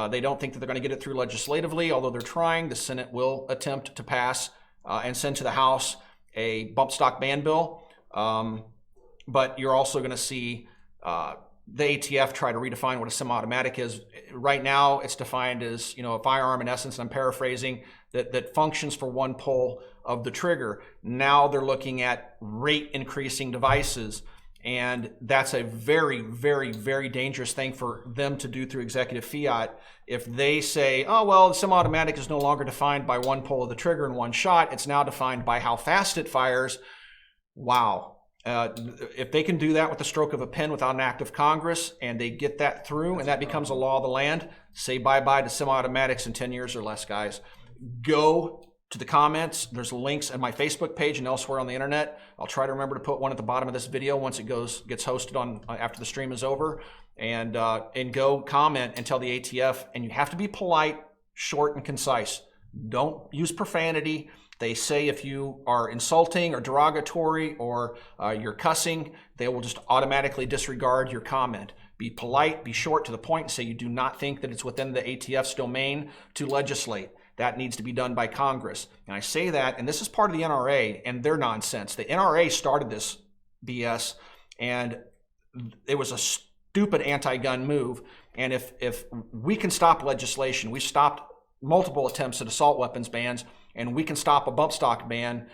They don't think that they're going to get it through legislatively, although they're trying. The Senate will attempt to pass and send to the House a bump stock ban bill. But you're also going to see the ATF try to redefine what a semi-automatic is. Right now, it's defined as, a firearm in essence, and I'm paraphrasing, that functions for one pull of the trigger. Now they're looking at rate increasing devices, and that's a very, very, very dangerous thing for them to do through executive fiat. If they say, oh, well, the semi-automatic is no longer defined by one pull of the trigger in one shot, it's now defined by how fast it fires. Wow. If they can do that with the stroke of a pen without an act of Congress, and they get that through, and that becomes a law of the land, say bye-bye to semi-automatics in 10 years or less, guys. Go to the comments. There's links on my Facebook page and elsewhere on the internet. I'll try to remember to put one at the bottom of this video once it gets hosted on after the stream is over. And go comment and tell the ATF. And you have to be polite, short, and concise. Don't use profanity. They say if you are insulting or derogatory or you're cussing, they will just automatically disregard your comment. Be polite, be short, to the point, and say you do not think that it's within the ATF's domain to legislate. That needs to be done by Congress. And I say that, and this is part of the NRA and their nonsense. The NRA started this BS, and it was a stupid anti-gun move. And if we can stop legislation, we've stopped multiple attempts at assault weapons bans, and we can stop a bump stock ban,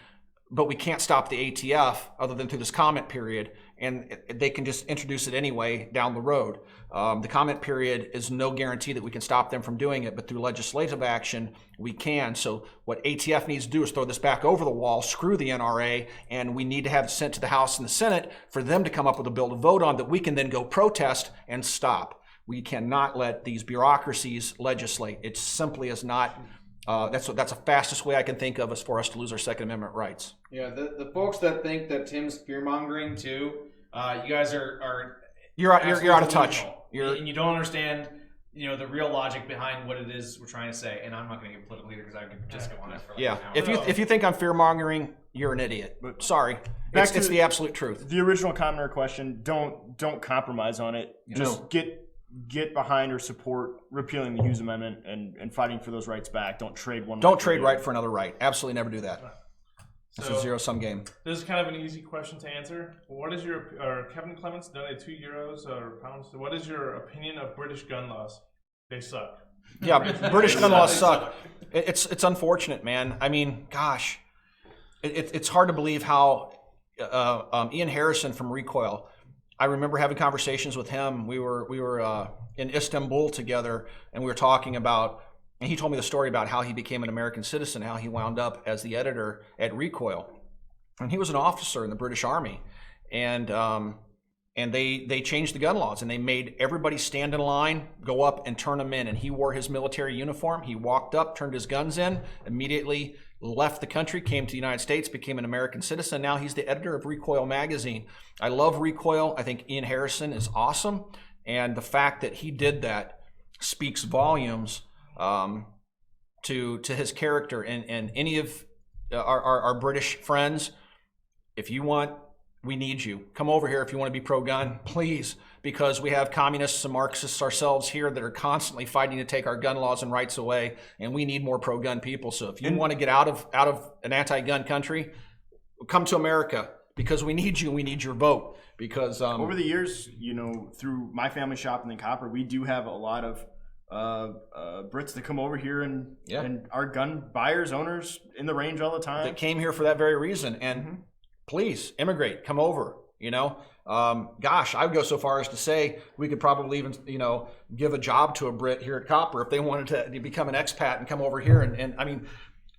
but we can't stop the ATF other than through this comment period, and they can just introduce it anyway down the road. The comment period is no guarantee that we can stop them from doing it, but through legislative action, we can. So what ATF needs to do is throw this back over the wall, screw the NRA, and we need to have it sent to the House and the Senate for them to come up with a bill to vote on that we can then go protest and stop. We cannot let these bureaucracies legislate. It simply is not. That's the fastest way I can think of as for us to lose our Second Amendment rights. Yeah, the folks that think that Tim's fear mongering too, you guys are you're out of touch. And you don't understand, the real logic behind what it is we're trying to say. And I'm not going to get political either because I could just go on it for like an hour. If you think I'm fear mongering, you're an idiot. But sorry, it's the absolute truth. The original commenter question: don't compromise on it. Just get behind or support repealing the Hughes Amendment and fighting for those rights back. Don't trade one. Don't trade right for another right. Absolutely never do that. It's a zero-sum game. This is kind of an easy question to answer. What is Kevin Clements donated €2 or pounds? What is your opinion of British gun laws? They suck. Yeah, British gun laws suck. It's unfortunate, man. I mean, gosh, it's hard to believe how Ian Harrison from Recoil. I remember having conversations with him. We were in Istanbul together, and we were talking about. And he told me the story about how he became an American citizen, how he wound up as the editor at Recoil. And he was an officer in the British Army. And they changed the gun laws, and they made everybody stand in line, go up and turn them in. And he wore his military uniform. He walked up, turned his guns in, immediately left the country, came to the United States, became an American citizen. Now he's the editor of Recoil magazine. I love Recoil. I think Ian Harrison is awesome. And the fact that he did that speaks volumes to his character. And any of our British friends, if you want, we need you. Come over here if you want to be pro-gun, please, because we have communists and Marxists ourselves here that are constantly fighting to take our gun laws and rights away, and we need more pro-gun people. So if you want to get out of an anti-gun country, come to America, because we need you. We need your vote. Because over the years, through my family shop and then Copper, we do have a lot of Brits that come over here and are gun buyers, owners in the range all the time. That came here for that very reason. And please immigrate, come over. Gosh, I would go so far as to say we could probably even give a job to a Brit here at Copper if they wanted to become an expat and come over here. And I mean,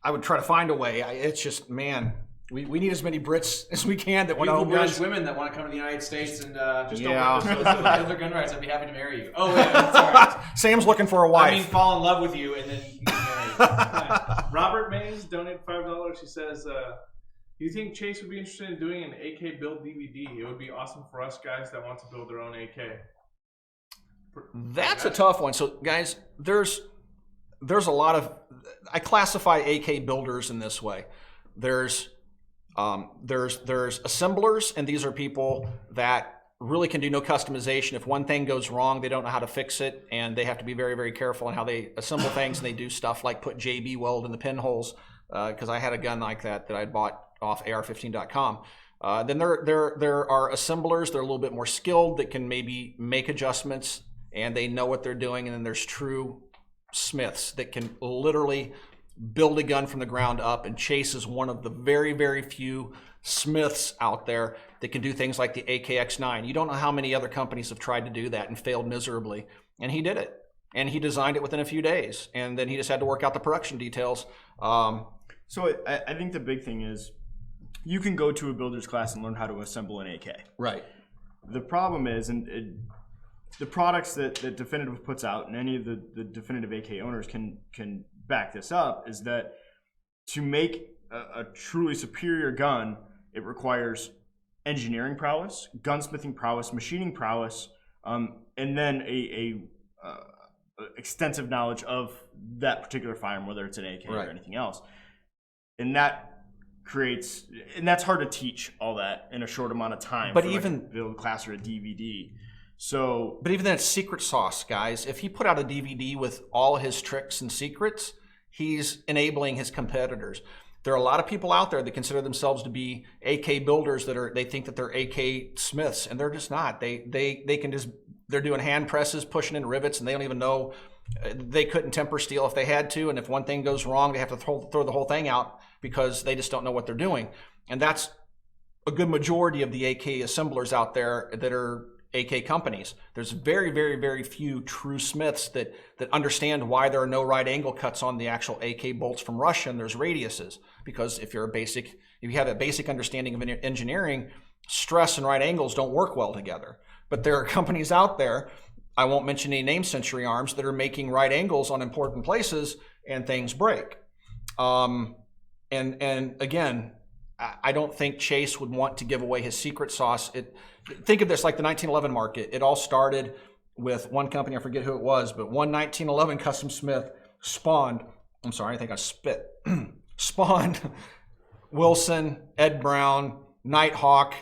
I would try to find a way. It's just, man. We need as many Brits as we can that want to own British women that want to come to the United States and just don't have their gun rights. I'd be happy to marry you. Oh, yeah, sorry. Sam's looking for a wife. I mean, fall in love with you and then you can marry. Robert Mays donated $5. He says, do you think Chase would be interested in doing an AK build DVD? It would be awesome for us guys that want to build their own AK. That's a tough one. So, guys, there's there's a lot of, I classify AK builders in this way. There's assemblers, and these are people that really can do no customization. If one thing goes wrong, they don't know how to fix it, and they have to be very, very careful in how they assemble things, and they do stuff like put JB weld in the pinholes, because I had a gun like that I'd bought off AR15.com. Then there are assemblers. They're a little bit more skilled that can maybe make adjustments, and they know what they're doing. And then there's true smiths that can literally build a gun from the ground up, and Chase is one of the very, very few smiths out there that can do things like the AKX9. You don't know how many other companies have tried to do that and failed miserably, and he did it, and he designed it within a few days, and then he just had to work out the production details. So I think the big thing is you can go to a builder's class and learn how to assemble an AK. Right. The problem is, the products that Definitive puts out, and any of the Definitive AK owners can back this up, is that to make a truly superior gun, it requires engineering prowess, gunsmithing prowess, machining prowess, and then a extensive knowledge of that particular firearm, whether it's an AK or anything else. And that creates, and that's hard to teach all that in a short amount of time. But for even like a build class or a DVD. So, but even then, it's secret sauce, guys. If he put out a DVD with all his tricks and secrets, he's enabling his competitors. There are a lot of people out there that consider themselves to be AK builders they think that they're AK smiths, and they're just not. They can just, they're doing hand presses, pushing in rivets, and they don't even know. They couldn't temper steel if they had to, and if one thing goes wrong, they have to throw the whole thing out because they just don't know what they're doing. And that's a good majority of the AK assemblers out there that are AK companies. There's very, very, very few true smiths that understand why there are no right angle cuts on the actual AK bolts from Russia, and there's radiuses. Because if you have a basic understanding of engineering, stress and right angles don't work well together. But there are companies out there, I won't mention any names, Century Arms, that are making right angles on important places and things break. And again, I don't think Chase would want to give away his secret sauce. Think of this like the 1911 market. It all started with one company, I forget who it was, but one 1911 custom smith spawned Wilson, Ed Brown, Nighthawk,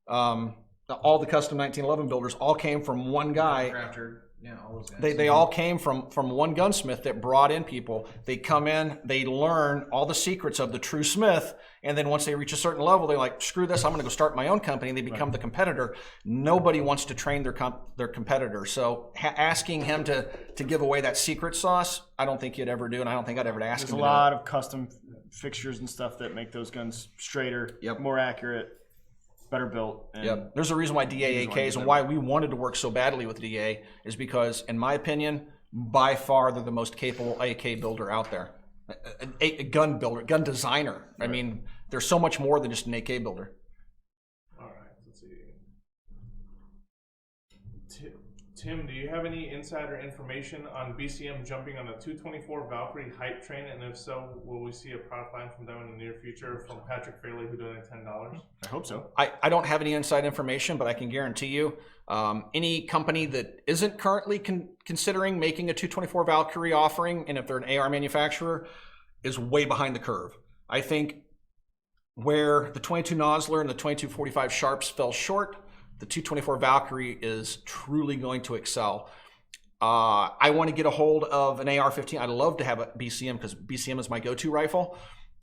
all the custom 1911 builders all came from one guy. Crafter. Yeah, all those guys. They all came from one gunsmith that brought in people. They come in, they learn all the secrets of the true smith, and then once they reach a certain level, they're like, screw this, I'm going to go start my own company, and they become the competitor. Nobody wants to train their competitor. So asking him to give away that secret sauce, I don't think he'd ever do, and I don't think I'd ever ask him to do it. There's a lot of custom fixtures and stuff that make those guns straighter, more accurate, better built. And there's a reason why DA AKs and why we wanted to work so badly with DA is because, in my opinion, by far they're the most capable AK builder out there. A gun builder, gun designer. Right. I mean, there's so much more than just an AK builder. All right, let's see. Tim, do you have any insider information on BCM jumping on a 224 Valkyrie hype train? And if so, will we see a product line from them in the near future from Patrick Fraley, who donated $10? I hope so. I don't have any inside information, but I can guarantee you any company that isn't currently considering making a 224 Valkyrie offering, and if they're an AR manufacturer, is way behind the curve. I think where the 22 Nosler and the 2245 Sharps fell short, the 224 Valkyrie is truly going to excel. I want to get a hold of an AR-15. I'd love to have a BCM because BCM is my go-to rifle.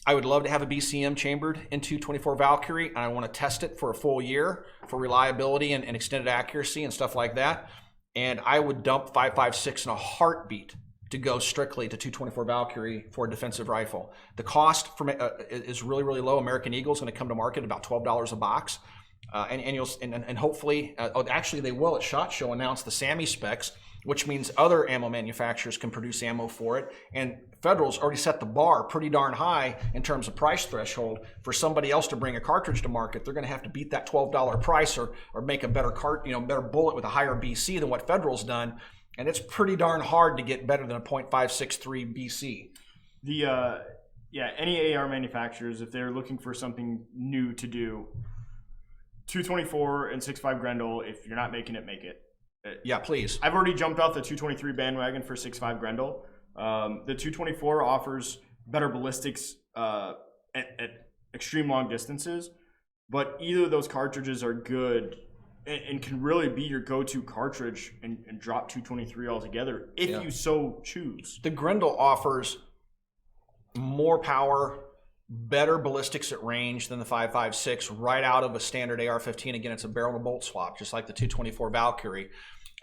I would love to have a BCM chambered in 224 Valkyrie, and I want to test it for a full year for reliability and extended accuracy and stuff like that. And I would dump 5.56 in a heartbeat to go strictly to 224 Valkyrie for a defensive rifle. The cost is really, really low. American Eagle is going to come to market about $12 a box. And hopefully, actually they will at SHOT Show announce the SAMI specs, which means other ammo manufacturers can produce ammo for it. And Federal's already set the bar pretty darn high in terms of price threshold. For somebody else to bring a cartridge to market, they're going to have to beat that $12 price or make a better better bullet with a higher BC than what Federal's done. And it's pretty darn hard to get better than a .563 BC. Any AR manufacturers, if they're looking for something new to do, 224 and 6.5 Grendel, if you're not making it, make it. Yeah, please. I've already jumped off the 223 bandwagon for 6.5 Grendel. The 224 offers better ballistics at extreme long distances, but either of those cartridges are good and can really be your go-to cartridge and drop 223 altogether if you so choose. The Grendel offers more power, better ballistics at range than the 5.56 right out of a standard AR-15. Again, it's a barrel and bolt swap, just like the 224 Valkyrie.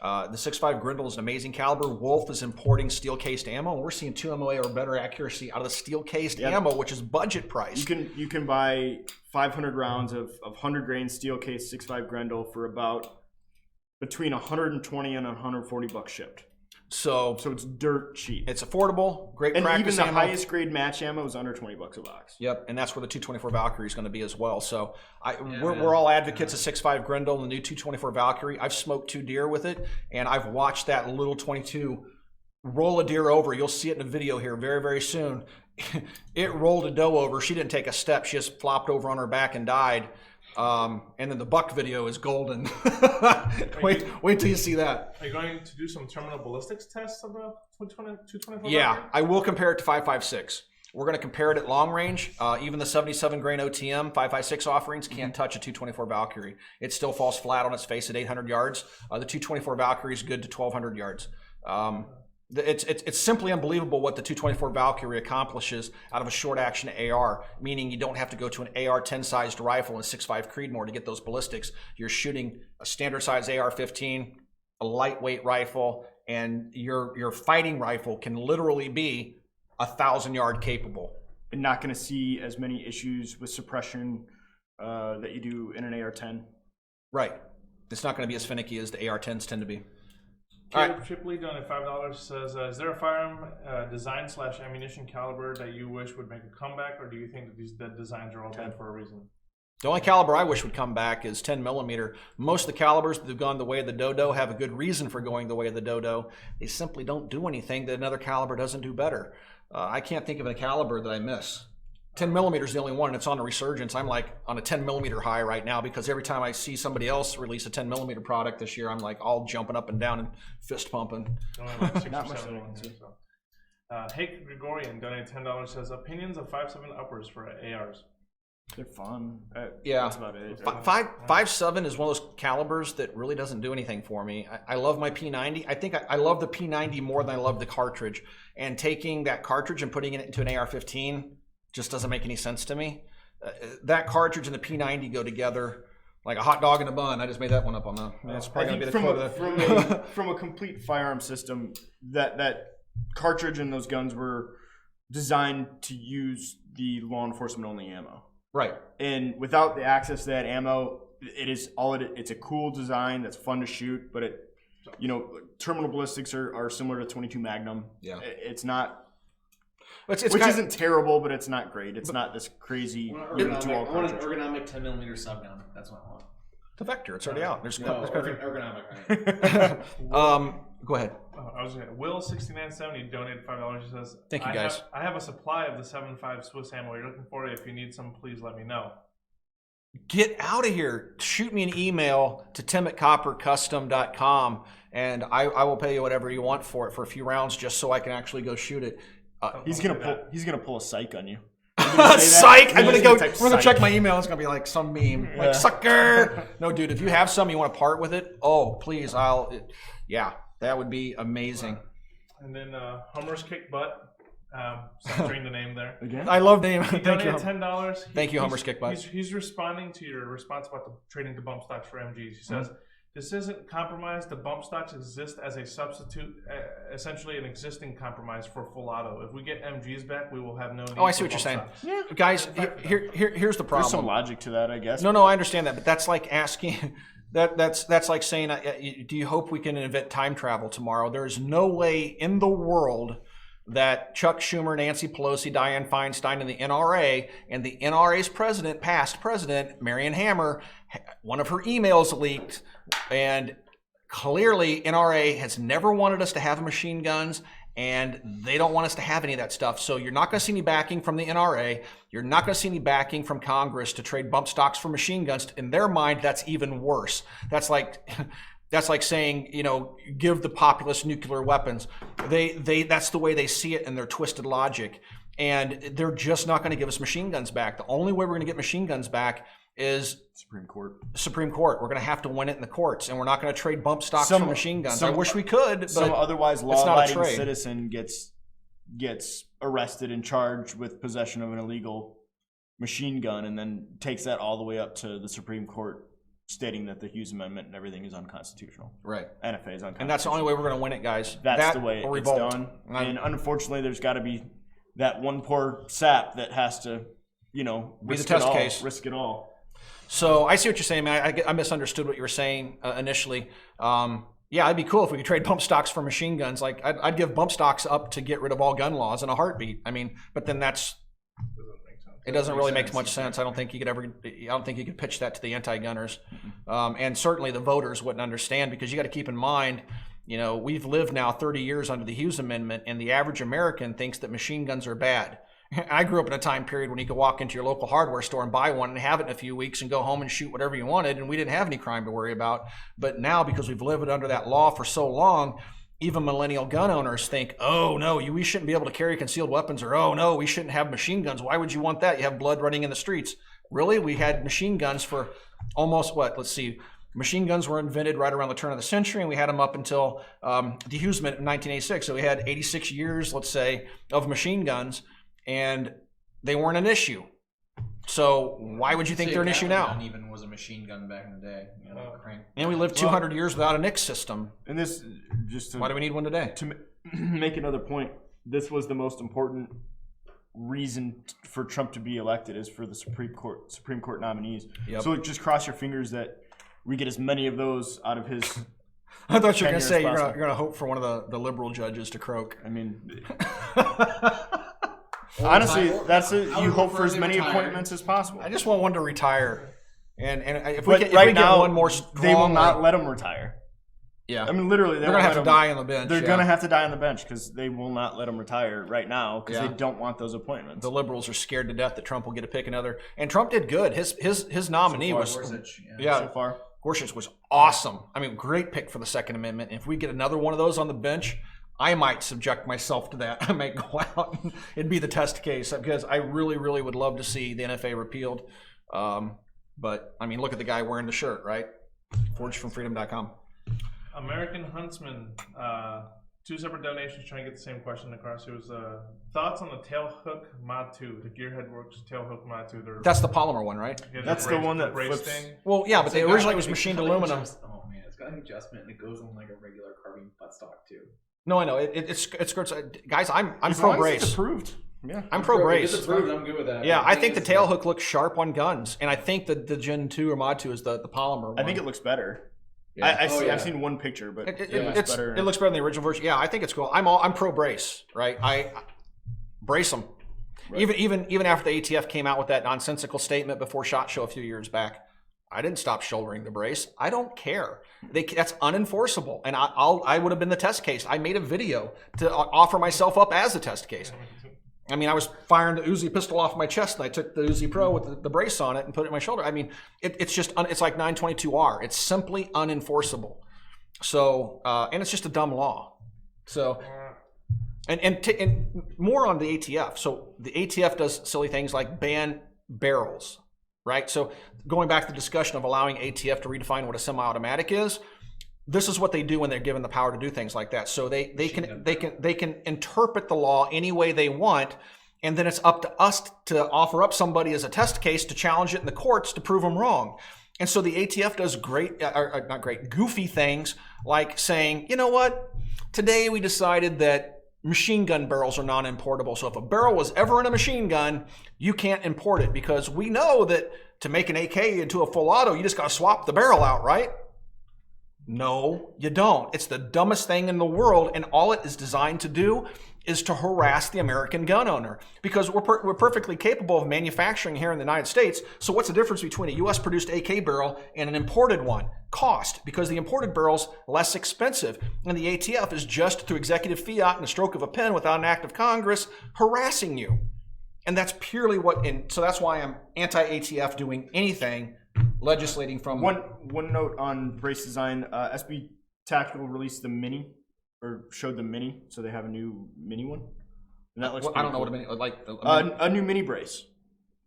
The 6.5 Grendel is an amazing caliber. Wolf is importing steel-cased ammo, and we're seeing 2 MOA or better accuracy out of the steel-cased ammo, which is budget price. You can buy 500 rounds of 100 grain steel-cased 6.5 Grendel for about between 120 and 140 bucks shipped. So it's dirt cheap. It's affordable, great and practice even the ammo. highest grade match ammo is under 20 bucks a box. Yep, and that's where the 224 Valkyrie is going to be as well. So we're all advocates of 6.5 Grendel and the new 224 Valkyrie. I've smoked 2 deer with it, and I've watched that little 22 roll a deer over. You'll see it in a video here very, very soon. It rolled a doe over. She didn't take a step. She just flopped over on her back and died. And then the buck video is golden. wait till you see that. Are you going to do some terminal ballistics tests of the 224? Yeah, I will compare it to 5.56. We're going to compare it at long range. Even the 77 grain OTM 5.56 offerings can't touch a 224 Valkyrie. It still falls flat on its face at 800 yards. The 224 Valkyrie is good to 1,200 yards. It's simply unbelievable what the 224 Valkyrie accomplishes out of a short action AR, meaning you don't have to go to an AR-10 sized rifle and 6.5 Creedmoor to get those ballistics. You're shooting a standard size AR-15, a lightweight rifle, and your fighting rifle can literally be 1,000-yard capable. And not going to see as many issues with suppression that you do in an AR-10. Right. It's not going to be as finicky as the AR-10s tend to be. Caleb Shipley donated $5 says, is there a firearm design/ammunition caliber that you wish would make a comeback, or do you think that these designs are all dead for a reason? The only caliber I wish would come back is 10 millimeter. Most of the calibers that have gone the way of the Dodo have a good reason for going the way of the Dodo. They simply don't do anything that another caliber doesn't do better. I can't think of a caliber that I miss. 10 millimeter is the only one, and it's on a resurgence. I'm like on a 10 millimeter high right now because every time I see somebody else release a 10 millimeter product this year, I'm like all jumping up and down and fist pumping. Only like 6 or 7 ones here, so. Hank Gregorian donated $10 says, opinions of 5.7 uppers for ARs. They're fun. Yeah, that's about it. 5.7 is one of those calibers that really doesn't do anything for me. I love my P90. I think I love the P90 more than I love the cartridge. And taking that cartridge and putting it into an AR-15 just doesn't make any sense to me. That cartridge and the P90 go together like a hot dog in a bun. I just made that one up on the. That's probably gonna be the quote. From a complete firearm system, that cartridge and those guns were designed to use the law enforcement only ammo. Right. And without the access to that ammo, it's a cool design that's fun to shoot, but terminal ballistics are similar to 22 Magnum. Yeah. It's not. Which isn't terrible, but it's not great. It's not this crazy. I want an ergonomic 10 millimeter sub gun. That's what I want. The Vector, it's already out. There's ergonomic. Right? Go ahead. I was gonna. Will6970 donated $5. He says, "Thank you, guys. I have a supply of the 7.5 Swiss ammo you're looking for. If you need some, please let me know." Get out of here. Shoot me an email to tim@coppercustom.com, and I will pay you whatever you want for it for a few rounds, just so I can actually go shoot it. He's gonna pull a psych on you. Psych! I'm gonna check my email. It's gonna be like some meme, like sucker. No, dude. If you have some, you want to part with it. Oh, please. That would be amazing. And then Hummer's Kick Butt. Censoring the name there. Again? I love the name. He Thank you. $10. Thank you, Hummer's Kick Butt. He's responding to your response about the trading the bump stocks for MGs. He says, this isn't compromise. The bump stocks exist as a substitute, essentially an existing compromise for full auto. If we get MGs back, we will have no need. Oh, I see what you're saying. Yeah. Guys, here's the problem. There's some logic to that, I guess. No, I understand that, but that's like asking. That's like saying, do you hope we can invent time travel tomorrow? There's no way in the world that Chuck Schumer, Nancy Pelosi, Dianne Feinstein, and the NRA, and the NRA's past president, Marion Hammer, one of her emails leaked, and clearly NRA has never wanted us to have machine guns, and they don't want us to have any of that stuff. So you're not going to see any backing from the NRA. You're not going to see any backing from Congress to trade bump stocks for machine guns. In their mind, that's even worse. That's like That's like saying, give the populace nuclear weapons. That's the way they see it in their twisted logic. And they're just not going to give us machine guns back. The only way we're going to get machine guns back is Supreme Court. We're going to have to win it in the courts, and we're not going to trade bump stocks for machine guns. I wish we could, but some otherwise it's not a law-abiding trade. citizen gets arrested and charged with possession of an illegal machine gun, and then takes that all the way up to the Supreme Court, stating that the Hughes Amendment and everything is unconstitutional. Right. NFA is unconstitutional. And that's the only way we're going to win it, guys. That's the way it's done. And unfortunately, there's got to be that one poor sap that has to, be the test case. Risk it all. So I see what you're saying, man. I misunderstood what you were saying initially. Yeah, it'd be cool if we could trade bump stocks for machine guns. Like I'd give bump stocks up to get rid of all gun laws in a heartbeat. I mean, but then it doesn't really make much sense. I don't think you could pitch that to the anti-gunners, and certainly the voters wouldn't understand, because you got to keep in mind, we've lived now 30 years under the Hughes Amendment, and the average American thinks that machine guns are bad. I grew up in a time period when you could walk into your local hardware store and buy one and have it in a few weeks and go home and shoot whatever you wanted, and we didn't have any crime to worry about. But now, because we've lived under that law for so long, even millennial gun owners think, oh no, we shouldn't be able to carry concealed weapons, or oh no, we shouldn't have machine guns. Why would you want that? You have blood running in the streets. Really? We had machine guns for almost machine guns were invented right around the turn of the century, and we had them up until the Hughes Amendment in 1986. So we had 86 years, let's say, of machine guns, and they weren't an issue. So why would you think they're an issue now? Even was a machine gun back in the day. And we lived 200 years without a NICS system. And this, why do we need one today? To make another point, this was the most important reason for Trump to be elected, is for the Supreme Court nominees. Yep. So just cross your fingers that we get as many of those out of his. I thought you were going to say you're going to hope for one of the liberal judges to croak. I mean, honestly, you hope for as many appointments as possible. I just want one to retire, and if we get one more strong, they will not let him retire. Yeah, I mean, literally, they're going to have to die on the bench. They're going to have to die on the bench, because they will not let him retire right now, because they don't want those appointments. The liberals are scared to death that Trump will get to pick another, and Trump did good. His nominee was so far. Gorsuch was awesome. I mean, great pick for the Second Amendment. If we get another one of those on the bench, I might subject myself to that. I might go out and it'd be the test case, because I really, really would love to see the NFA repealed. But I mean, look at the guy wearing the shirt, right? ForgedFromFreedom.com. American Huntsman, 2 separate donations trying to get the same question across. It was thoughts on the Tailhook Mod 2, the Gearhead Works Tailhook Mod 2. That's the polymer one, right? Yeah, that's the one that flips. Thing. Well, yeah, but originally it was machined aluminum. Oh man, it's got an adjustment and it goes on like a regular carbine buttstock too. No, I know it skirts. Guys, I'm as pro long brace. As it's approved. Yeah, I'm pro brace. It's approved. I'm good with that. Yeah, I think the tail hook looks sharp on guns, and I think that the Gen 2 or Mod 2 is the polymer one. I think it looks better. Yeah. I've seen one picture, but it looks better. It looks better than the original version. Yeah, I think it's cool. I'm pro brace, right? I brace them. Right. Even after the ATF came out with that nonsensical statement before SHOT Show a few years back, I didn't stop shouldering the brace. I don't care. That's unenforceable, and I would have been the test case. I made a video to offer myself up as the test case. I mean, I was firing the Uzi pistol off my chest, and I took the Uzi Pro with the brace on it and put it in my shoulder. I mean, it's like 922R. It's simply unenforceable. So, and it's just a dumb law. So, and more on the ATF. So the ATF does silly things like ban barrels, right? So going back to the discussion of allowing ATF to redefine what a semi-automatic is, this is what they do when they're given the power to do things like that. So they can interpret the law any way they want, and then it's up to us to offer up somebody as a test case to challenge it in the courts to prove them wrong. And so the ATF does goofy things like saying, you know what, today we decided that machine gun barrels are non-importable. So if a barrel was ever in a machine gun, you can't import it, because we know that to make an AK into a full auto, you just got to swap the barrel out, right? No, you don't. It's the dumbest thing in the world, and all it is designed to do is to harass the American gun owner, because we're perfectly capable of manufacturing here in the United States. So what's the difference between a U.S. produced AK barrel and an imported one? Cost, because the imported barrel's less expensive, and the ATF is just through executive fiat and a stroke of a pen without an act of Congress harassing you. And that's purely so that's why I'm anti-ATF doing anything legislating from One note on brace design. SB Tactical released the mini, or showed the mini, so they have a new mini one. And that looks. I don't know cool. what I mean. Like A new mini brace.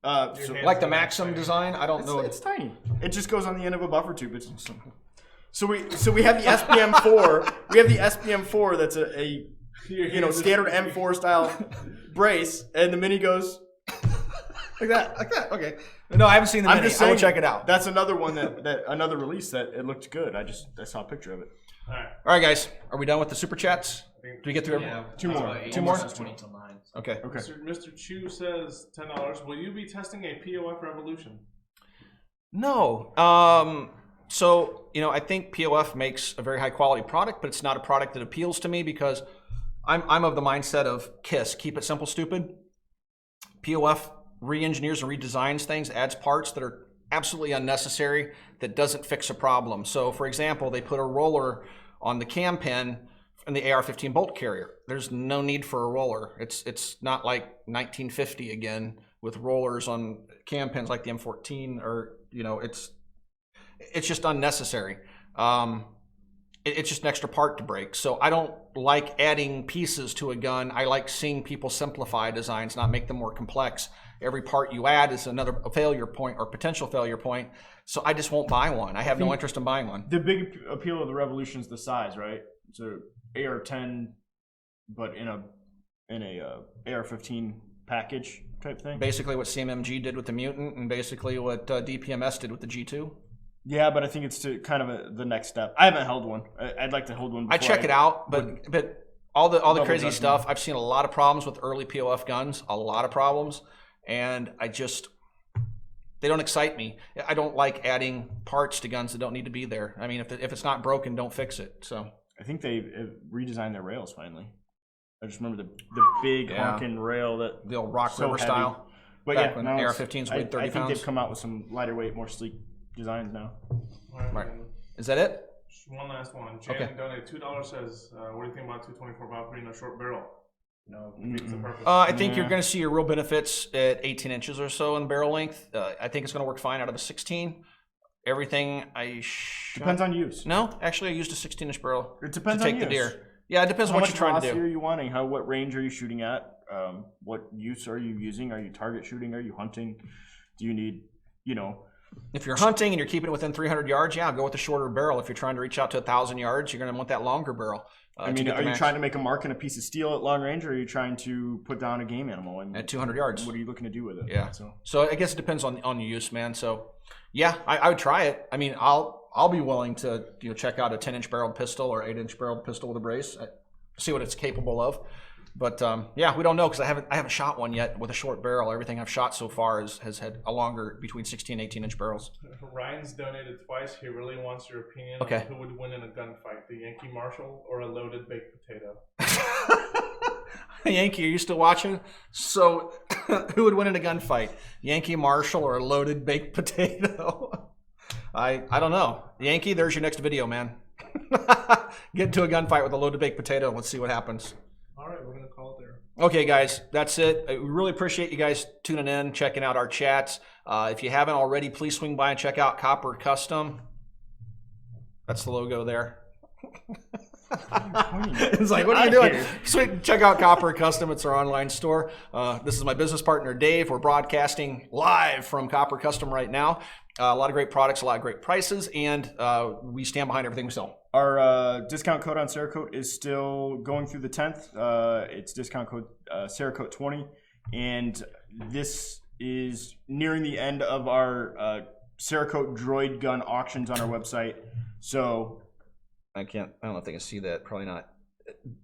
So, like the Maxim design. I don't know. It's tiny. It just goes on the end of a buffer tube. So we have the SBM4. We have the SBM4 that's a standard M4 style brace, and the mini goes like that. Okay. No, I haven't seen the I'm mini. just I will saying, check it out. That's another one that another release that it looked good. I saw a picture of it. All right. All right, guys. Are we done with the super chats? Do we get through? Yeah, Two more. Two more? more. 20 till 9. Okay. Okay. Mr. Chu says $10. Will you be testing a POF Revolution? No. So, I think POF makes a very high quality product, but it's not a product that appeals to me because I'm of the mindset of KISS, keep it simple, stupid. POF re-engineers and redesigns things, adds parts that are absolutely unnecessary, that doesn't fix a problem. So, for example, they put a roller on the cam pin in the AR-15 bolt carrier. There's no need for a roller. It's not like 1950 again with rollers on cam pins like the M14, or it's just unnecessary. It's just an extra part to break. So I don't like adding pieces to a gun. I like seeing people simplify designs, not make them more complex. Every part you add is another failure point or potential failure point. So I just won't buy one. I have no interest in buying one. The big appeal of the Revolution is the size, right? It's a AR-10, but in a AR-15 package type thing. Basically what CMMG did with the Mutant, and basically what DPMS did with the G2. Yeah, but I think it's the next step. I haven't held one. I'd like to hold one. I check it out, but all the crazy judgment. stuff. I've seen a lot of problems with early POF guns, a lot of problems, and they don't excite me. I don't like adding parts to guns that don't need to be there. I mean, if it's not broken, don't fix it. So I think they redesigned their rails finally. I just remember the big honking rail that the old Rock so River heavy. style. But back yeah, when now AR-15s weighed 30 I think pounds. they've come out with some lighter weight, more sleek designs now. Right. Is that it? Just one last one. Jan donated $2. Says, "What do you think about 224 Valkyrie short barrel?" No. Defeats the purpose. I think you're going to see your real benefits at 18 inches or so in barrel length. I think it's going to work fine out of a 16. Everything Depends on use. No, actually, I used a 16-inch barrel. It depends to on take the use. deer. Yeah, it depends on what you're trying to velocity do. are you wanting? What range are you shooting at? What use are you using? Are you target shooting? Are you hunting? Do you need, If you're hunting and you're keeping it within 300 yards, go with the shorter barrel. If you're trying to reach out to 1,000 yards, you're going to want that longer barrel. are you trying to make a mark in a piece of steel at long range, or are you trying to put down a game animal? And at 200 yards? what are you looking to do with it? Yeah. So I guess it depends on your use, man. So yeah, I would try it. I mean, I'll be willing to check out a 10-inch barreled pistol or 8-inch barreled pistol with a brace, see what it's capable of. But we don't know because I haven't shot one yet with a short barrel. Everything I've shot so far has had a longer, between 16 and 18-inch barrels. Ryan's donated twice. He really wants your opinion on who would win in a gunfight, the Yankee Marshal or a loaded baked potato. Yankee, are you still watching? So, who would win in a gunfight? Yankee Marshal or a loaded baked potato? I don't know. Yankee, there's your next video, man. Get into a gunfight with a loaded baked potato. Let's see what happens. All right, we're going to call it there. Okay, guys, that's it. We really appreciate you guys tuning in, checking out our chats. If you haven't already, please swing by and check out Copper Custom. That's the logo there. It's like, what are you doing? Sweet, check out Copper Custom. It's our online store. This is my business partner, Dave. We're broadcasting live from Copper Custom right now. A lot of great products, a lot of great prices, and we stand behind everything we sell. Our discount code on Cerakote is still going through the 10th. It's discount code Cerakote20. And this is nearing the end of our Cerakote droid gun auctions on our website. So I don't know if they can see that. Probably not.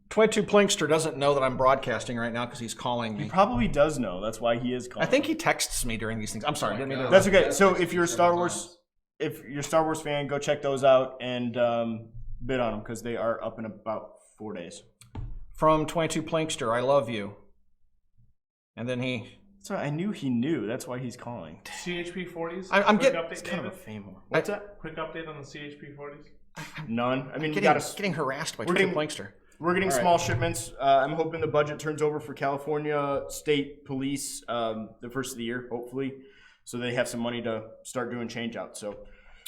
22 Plinkster doesn't know that I'm broadcasting right now because he's calling me. he probably does know. That's why he is calling. I think he texts me during these things. I'm sorry. I didn't mean to- That's okay. So if you're a Star Wars fan, go check those out and bid on them because they are up in about 4 days. From 22 Plinkster, I love you. And then he... So I knew he knew. That's why he's calling. CHP 40s? I'm Quick getting- update, It's kind of a David? fame. What's that? Quick update on the CHP 40s? None. I mean, getting harassed by 22 Plinkster. We're getting small shipments. I'm hoping the budget turns over for California State Police the first of the year, hopefully. so they have some money to start doing change outs. So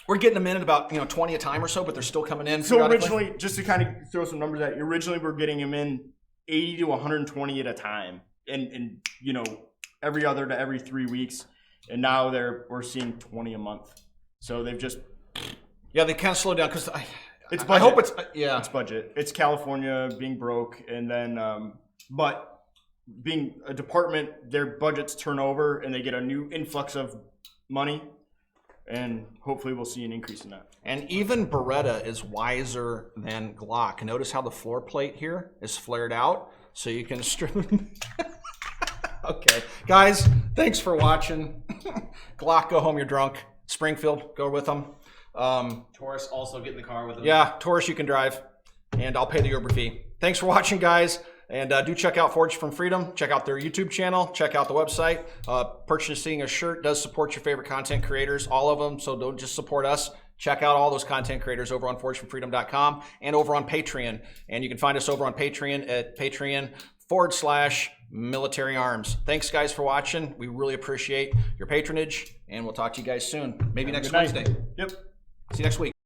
We're getting them in at about 20 a time or so, but they're still coming in. So periodically. originally, just to kind of throw some numbers at you, originally we're getting them in 80 to 120 at a time, and every other to every 3 weeks, and now we're seeing 20 a month. So they've just they kind of slowed down because it's budget. I hope it's It's budget. It's California being broke, and then but being a department, their budgets turn over and they get a new influx of money, and hopefully we'll see an increase in that. And even Beretta is wiser than Glock. Notice how the floor plate here is flared out, so you can Okay, guys, thanks for watching. Glock, go home, you're drunk. Springfield, go with them. Taurus also get in the car with him. Yeah, Taurus you can drive, and I'll pay the Uber fee. Thanks for watching, guys. And do check out Forged from Freedom. Check out their YouTube channel. Check out the website. Purchasing a shirt does support your favorite content creators, all of them. So don't just support us. Check out all those content creators over on forgedfromfreedom.com and over on Patreon. And you can find us over on Patreon at Patreon/Military Arms. Thanks, guys, for watching. We really appreciate your patronage, and we'll talk to you guys soon. Maybe next Good night. Wednesday. Yep. See you next week.